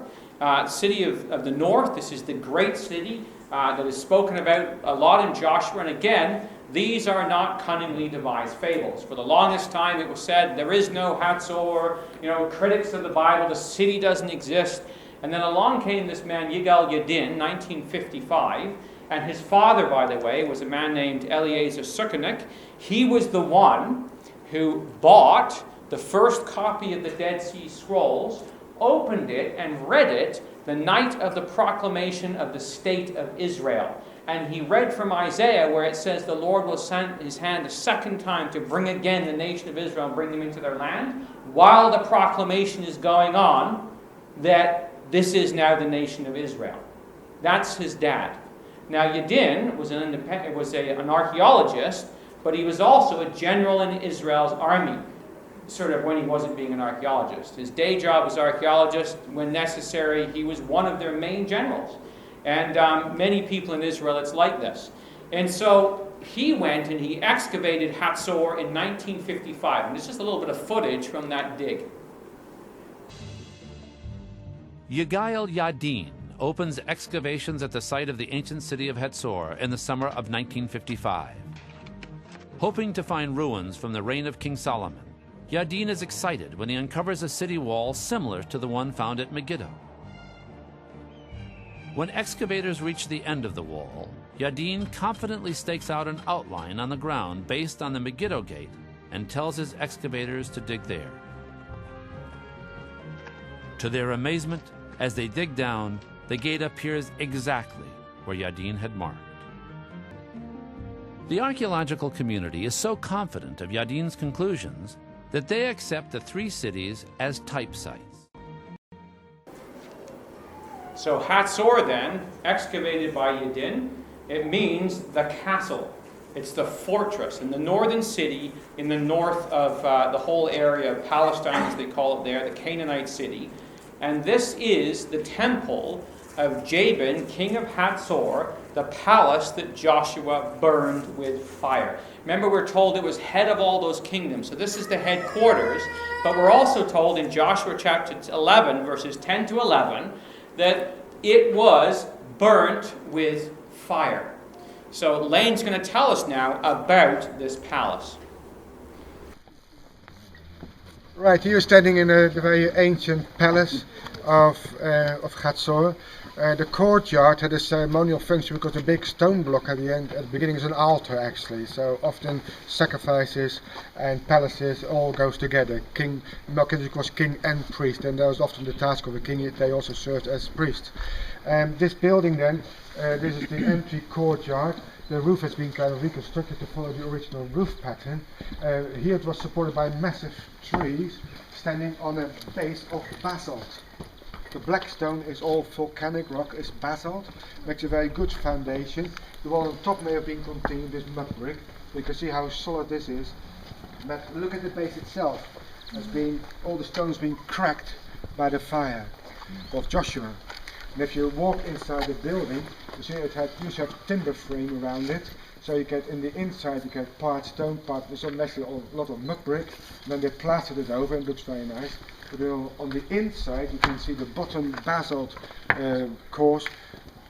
city of the north. This is the great city that is spoken about a lot in Joshua. And again, these are not cunningly devised fables. For the longest time it was said, there is no Hatzor, critics of the Bible, the city doesn't exist. And then along came this man, Yigal Yadin, 1955, and his father, by the way, was a man named Eliezer Sukenik. He was the one who bought the first copy of the Dead Sea Scrolls, opened it, and read it the night of the proclamation of the State of Israel. And he read from Isaiah where it says the Lord will send his hand a second time to bring again the nation of Israel and bring them into their land, while the proclamation is going on that this is now the nation of Israel. That's his dad. Now Yadin was an archaeologist, but he was also a general in Israel's army, sort of when he wasn't being an archaeologist. His day job was archaeologist. When necessary, he was one of their main generals. And many people in Israel, it's like this. And so he went and he excavated Hatzor in 1955. And this is just a little bit of footage from that dig. Yigael Yadin opens excavations at the site of the ancient city of Hatzor in the summer of 1955. Hoping to find ruins from the reign of King Solomon, Yadin is excited when he uncovers a city wall similar to the one found at Megiddo. When excavators reach the end of the wall, Yadin confidently stakes out an outline on the ground based on the Megiddo gate and tells his excavators to dig there. To their amazement, as they dig down, the gate appears exactly where Yadin had marked. The archaeological community is so confident of Yadin's conclusions that they accept the three cities as type sites. So Hatzor then, excavated by Yadin, it means the castle. It's the fortress in the northern city in the north of the whole area of Palestine, as they call it there, the Canaanite city. And this is the temple of Jabin, king of Hatzor, the palace that Joshua burned with fire. Remember, we're told it was head of all those kingdoms. So this is the headquarters. But we're also told in Joshua chapter 11, verses 10 to 11, that it was burnt with fire. So Lane's going to tell us now about this palace. Right, here you're standing in the very ancient palace of Hatzor. The courtyard had a ceremonial function because the big stone block at the beginning is an altar actually. So often sacrifices and palaces all goes together. King Melchizedek was king and priest, and that was often the task of a king. They also served as priests. This building then, this is the entry courtyard. The roof has been kind of reconstructed to follow the original roof pattern. Here it was supported by massive trees standing on a base of basalt. The black stone is all volcanic rock, is basalt, makes a very good foundation. The one on top may have been contained with mud brick. You can see how solid this is. But look at the base itself. All the stones being cracked by the fire of Joshua. And if you walk inside the building, you see it used to have timber frame around it. So you get in the inside, you get part stone, part actually a lot of mud brick. And then they plastered it over and it looks very nice. But on the inside, you can see the bottom basalt course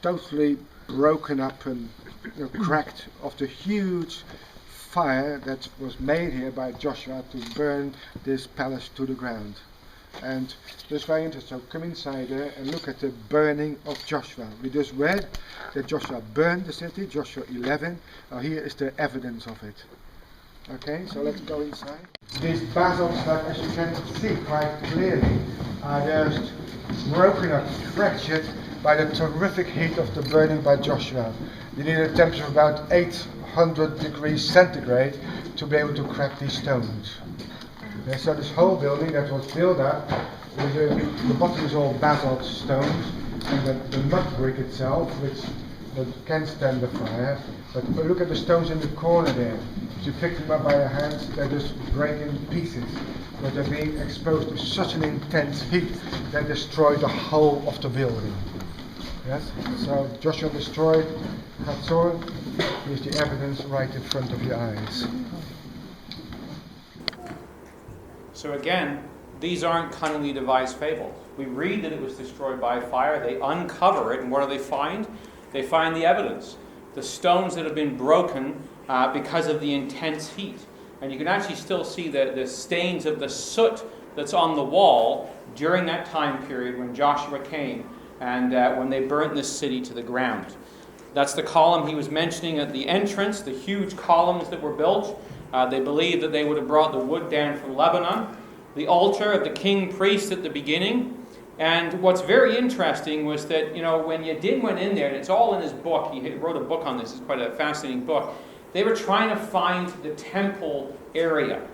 totally broken up and cracked of the huge fire that was made here by Joshua to burn this palace to the ground. And that's very interesting. So come inside there and look at the burning of Joshua. We just read that Joshua burned the city, Joshua 11. Now here is the evidence of it. Okay, so let's go inside. These basalt slabs, as you can see quite clearly, are just broken up, fractured by the terrific heat of the burning by Joshua. You need a temperature of about 800 degrees centigrade to be able to crack these stones. And so this whole building that was built up, the bottom is all basalt stones, and the mud brick itself, which can stand the fire. But look at the stones in the corner there. If you pick them up by your hands, they just break in pieces. But they're being exposed to such an intense heat that destroyed the whole of the building. Yes? So Joshua destroyed Hatzor. Here's the evidence right in front of your eyes. So again, these aren't cunningly devised fables. We read that it was destroyed by fire. They uncover it, and what do they find? They find the evidence. the stones that have been broken because of the intense heat. And you can actually still see the stains of the soot that's on the wall during that time period when Joshua came and when they burnt this city to the ground. That's the column he was mentioning at the entrance, the huge columns that were built. They believed that they would have brought the wood down from Lebanon. The altar of the king priest at the beginning. And what's very interesting was that, when Yadin went in there, and it's all in his book, he wrote a book on this, it's quite a fascinating book, they were trying to find the temple area.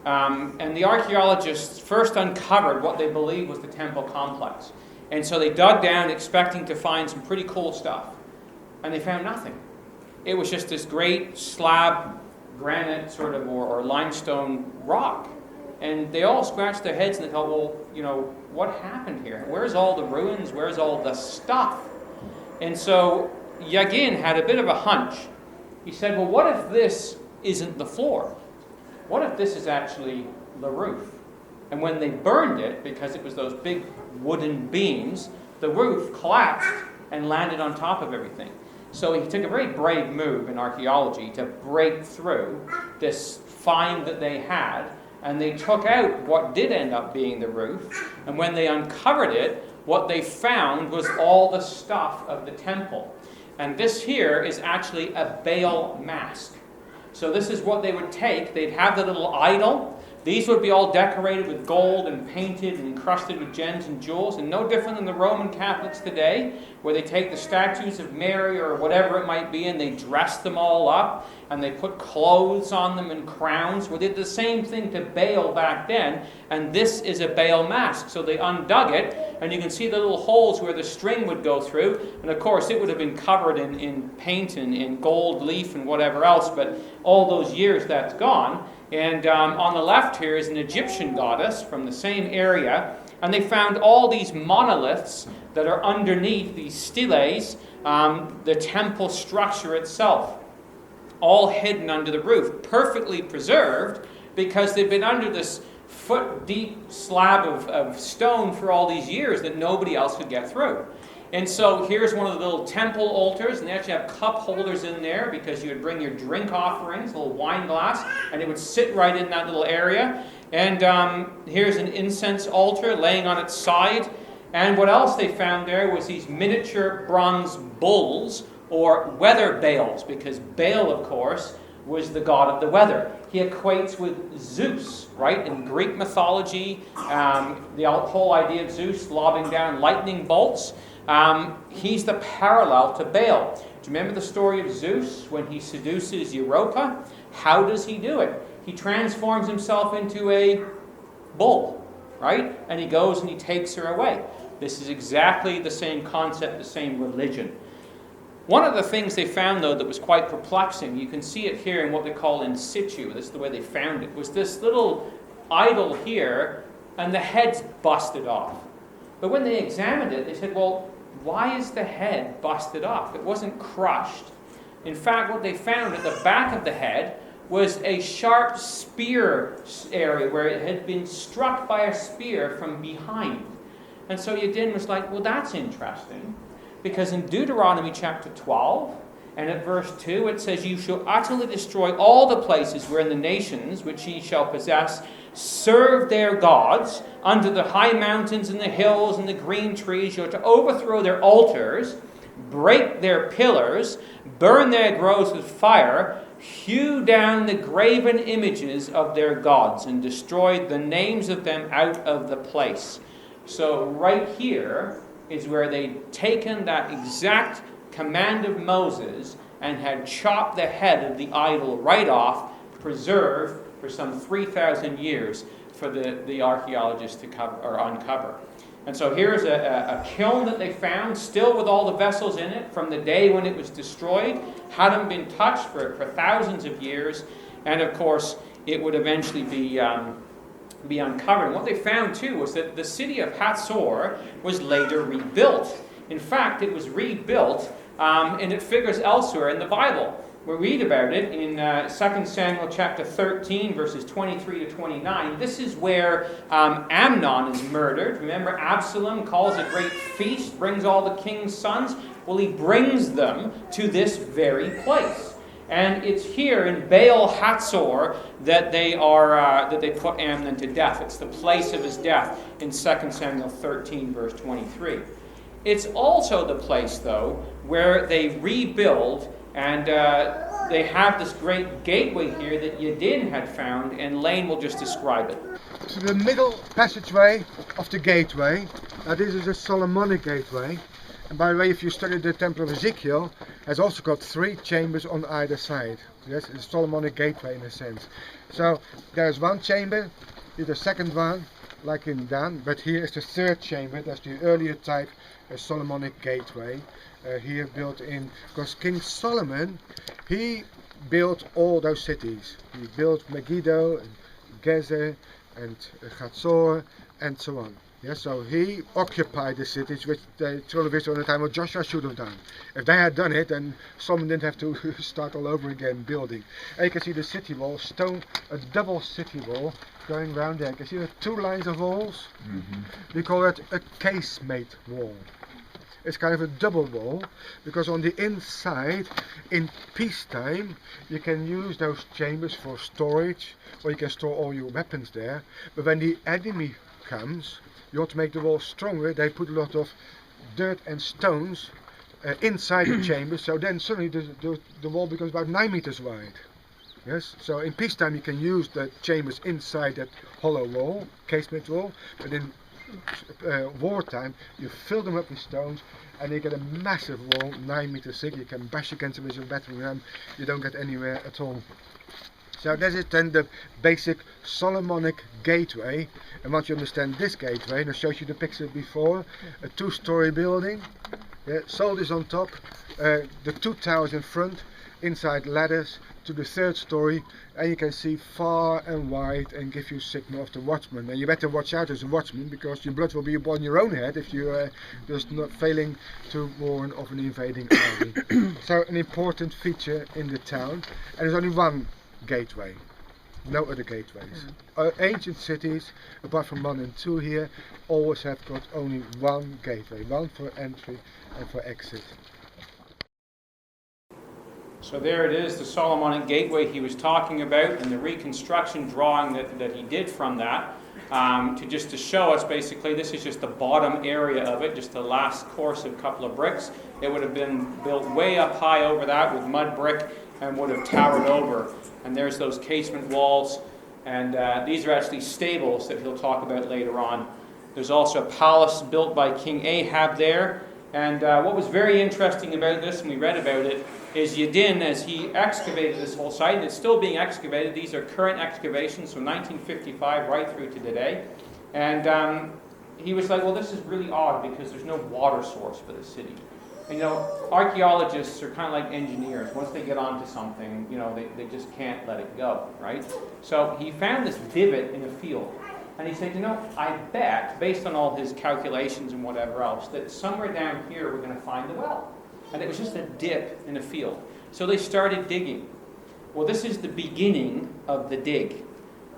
And the archaeologists first uncovered what they believed was the temple complex. And so they dug down expecting to find some pretty cool stuff. And they found nothing. It was just this great slab, granite sort of, or limestone rock. And they all scratched their heads and they thought, well, what happened here? Where's all the ruins? Where's all the stuff? And so Yagin had a bit of a hunch. He said, well, what if this isn't the floor? What if this is actually the roof? And when they burned it, because it was those big wooden beams, the roof collapsed and landed on top of everything. So he took a very brave move in archaeology to break through this find that they had, and they took out what did end up being the roof, and when they uncovered it, what they found was all the stuff of the temple. And this here is actually a Baal mask. So this is what they would take. They'd have the little idol. These would be all decorated with gold and painted and encrusted with gems and jewels, and no different than the Roman Catholics today, where they take the statues of Mary or whatever it might be, and they dress them all up, and they put clothes on them and crowns. Well, they did the same thing to Baal back then, and this is a Baal mask. So they undug it, and you can see the little holes where the string would go through, and of course it would have been covered in paint and in gold leaf and whatever else, but all those years that's gone. And on the left here is an Egyptian goddess from the same area. And they found all these monoliths that are underneath these steles, the temple structure itself, all hidden under the roof, perfectly preserved because they've been under this foot-deep slab of stone for all these years that nobody else could get through. And so here's one of the little temple altars, and they actually have cup holders in there because you would bring your drink offerings, a little wine glass, and it would sit right in that little area. And here's an incense altar laying on its side. And what else they found there was these miniature bronze bulls, or weather Baals, because Baal, of course, was the god of the weather. He equates with Zeus, right? In Greek mythology, the whole idea of Zeus lobbing down lightning bolts. He's the parallel to Baal. Do you remember the story of Zeus when he seduces Europa? How does he do it? He transforms himself into a bull, right? And he goes and he takes her away. This is exactly the same concept, the same religion. One of the things they found, though, that was quite perplexing, you can see it here in what they call in situ, this is the way they found it, was this little idol here, and the head's busted off. But when they examined it, they said, well, why is the head busted off? It wasn't crushed. In fact, what they found at the back of the head was a sharp spear area where it had been struck by a spear from behind. And so Yadin was like, well, that's interesting. Because in Deuteronomy chapter 12, and at verse 2, it says, you shall utterly destroy all the places wherein the nations which ye shall possess serve their gods under the high mountains and the hills and the green trees. You are to overthrow their altars, break their pillars, burn their groves with fire, hew down the graven images of their gods, and destroy the names of them out of the place. So right here is where they'd taken that exact command of Moses and had chopped the head of the idol right off, preserved for some 3,000 years for the archaeologists to uncover. And so here's a kiln that they found, still with all the vessels in it from the day when it was destroyed, hadn't been touched for thousands of years, and of course it would eventually be uncovered. And what they found too was that the city of Hatzor was later rebuilt. In fact, it was rebuilt, and it figures elsewhere in the Bible. We read about it in 2 Samuel chapter 13, verses 23 to 29. This is where Amnon is murdered. Remember, Absalom calls a great feast, brings all the king's sons. Well, he brings them to this very place. And it's here in Baal Hatzor that they put Amnon to death. It's the place of his death in 2 Samuel 13, verse 23. It's also the place, though, where they rebuild, and they have this great gateway here that Yadin had found, and Lane will just describe it. So the middle passageway of the gateway, this is a Solomonic gateway. And by the way, if you study the Temple of Ezekiel, has also got 3 chambers on either side. Yes, it's a Solomonic gateway in a sense. So there's one chamber, here's the second one, like in Dan, but here is the 3rd chamber. That's the earlier type Solomonic gateway, here built in, because King Solomon, he built all those cities. He built Megiddo, and Gezer, and Hatzor, and so on. Yeah, so he occupied the cities which the children of Israel in the time of Joshua should have done. If they had done it, then Solomon didn't have to start all over again building. And you can see the city wall, stone, a double city wall going round there. You can see the 2 lines of walls. We call it a casemate wall. It's kind of a double wall, because on the inside, in peacetime, you can use those chambers for storage, or you can store all your weapons there. But when the enemy comes, you want to make the wall stronger. They put a lot of dirt and stones inside the chamber, so then suddenly the wall becomes about 9 meters wide. Yes, so in peacetime you can use the chambers inside that hollow wall, casement wall, but in wartime you fill them up with stones and you get a massive wall, 9 meters thick. You can bash against it with your battering ram, you don't get anywhere at all. So this is then the basic Solomonic gateway, and once you understand this gateway, and I showed you the picture before, a 2-story building, soldiers on top, the 2 towers in front, inside ladders to the 3rd story, and you can see far and wide and give you signal of the watchman. And you better watch out as a watchman, because your blood will be upon your own head if you're just not failing to warn of an invading army. So an important feature in the town, and there's only one gateway, no other gateways. Ancient cities, apart from 1 and 2 here, always have got only one gateway, one for entry and for exit. So there it is, the Solomonic gateway he was talking about, and the reconstruction drawing that he did from that, to show us basically, this is just the bottom area of it, just the last course of a couple of bricks. It would have been built way up high over that with mud brick and would have towered over. And there's those casement walls, and these are actually stables that he'll talk about later on. There's also a palace built by King Ahab there. And what was very interesting about this, and we read about it, is Yadin, as he excavated this whole site, and it's still being excavated. These are current excavations from 1955 right through to today. And he was like, well, this is really odd because there's no water source for the city. And, archaeologists are kind of like engineers. Once they get onto something, they just can't let it go, right? So he found this divot in a field. And he said, I bet, based on all his calculations and whatever else, that somewhere down here we're going to find the well. And it was just a dip in a field. So they started digging. Well, this is the beginning of the dig.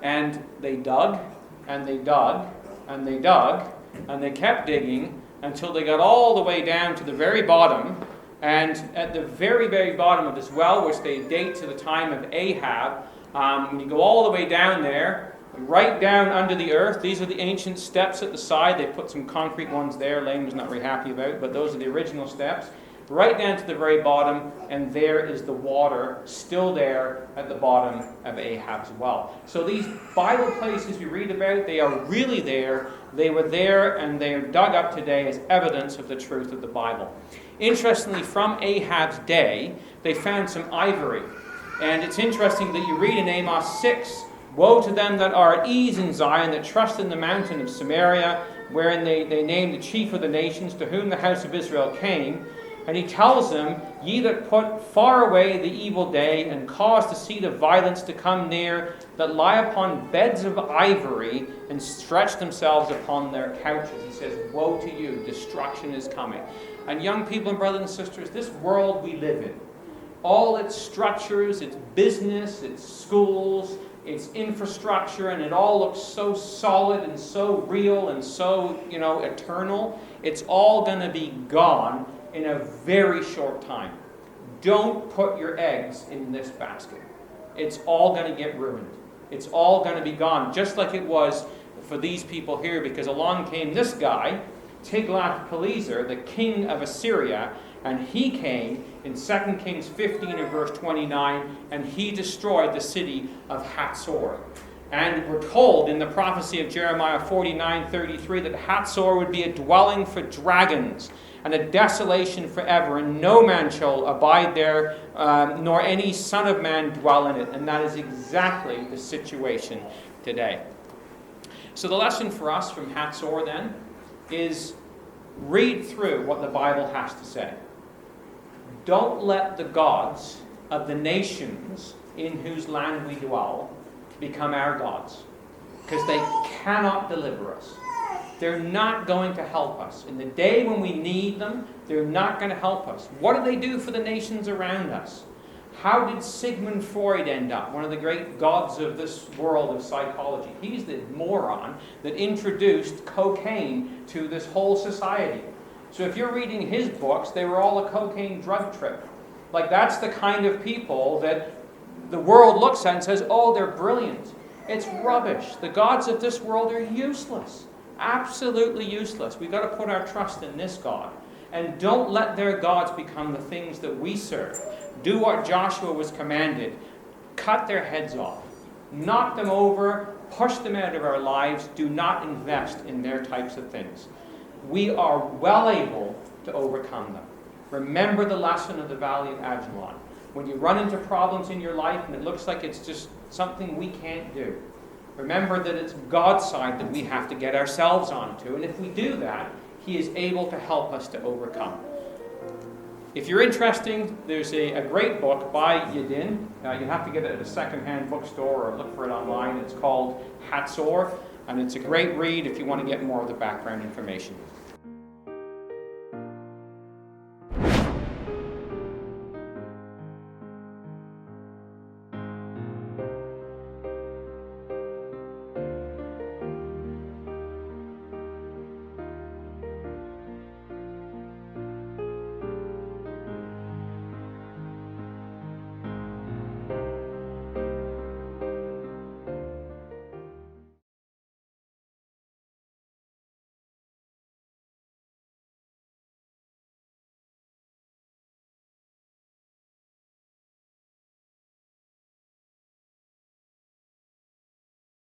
And they dug, and they dug, and they dug, and they kept digging until they got all the way down to the very bottom. And at the very, very bottom of this well, which they date to the time of Ahab, when you go all the way down there, right down under the earth, these are the ancient steps at the side. They put some concrete ones there. Lane was not very happy about, but those are the original steps. Right down to the very bottom, and there is the water still there at the bottom of Ahab's well. So these Bible places we read about, they are really there. They were there, and they are dug up today as evidence of the truth of the Bible. Interestingly, from Ahab's day, they found some ivory. And it's interesting that you read in Amos 6, "Woe to them that are at ease in Zion, that trust in the mountain of Samaria, wherein they name the chief of the nations, to whom the house of Israel came." And he tells them, "Ye that put far away the evil day, and cause the seed of violence to come near, that lie upon beds of ivory, and stretch themselves upon their couches." He says, woe to you, destruction is coming. And young people and brothers and sisters, this world we live in, all its structures, its business, its schools, its infrastructure, and it all looks so solid and so real and so, eternal. It's all going to be gone in a very short time. Don't put your eggs in this basket. It's all going to get ruined. It's all going to be gone, just like it was for these people here, because along came this guy, Tiglath-Pileser, the king of Assyria, and he came in 2 Kings 15 and verse 29, and he destroyed the city of Hatzor. And we're told in the prophecy of Jeremiah 49:33 that Hatzor would be a dwelling for dragons and a desolation forever, and no man shall abide there, nor any son of man dwell in it. And that is exactly the situation today. So the lesson for us from Hatzor then is read through what the Bible has to say. Don't let the gods of the nations in whose land we dwell become our gods, because they cannot deliver us. They're not going to help us. In the day when we need them, they're not going to help us. What do they do for the nations around us? How did Sigmund Freud end up? One of the great gods of this world of psychology. He's the moron that introduced cocaine to this whole society. So if you're reading his books, they were all a cocaine drug trip. Like, that's the kind of people that the world looks at and says, oh, they're brilliant. It's rubbish. The gods of this world are useless. Absolutely useless. We've got to put our trust in this God. And don't let their gods become the things that we serve. Do what Joshua was commanded. Cut their heads off. Knock them over. Push them out of our lives. Do not invest in their types of things. We are well able to overcome them. Remember the lesson of the Valley of Ajalon. When you run into problems in your life and it looks like it's just something we can't do, remember that it's God's side that we have to get ourselves onto. And if we do that, He is able to help us to overcome. If you're interested, there's a great book by Yadin. You have to get it at a second-hand bookstore or look for it online. It's called Hatzor, and it's a great read if you want to get more of the background information.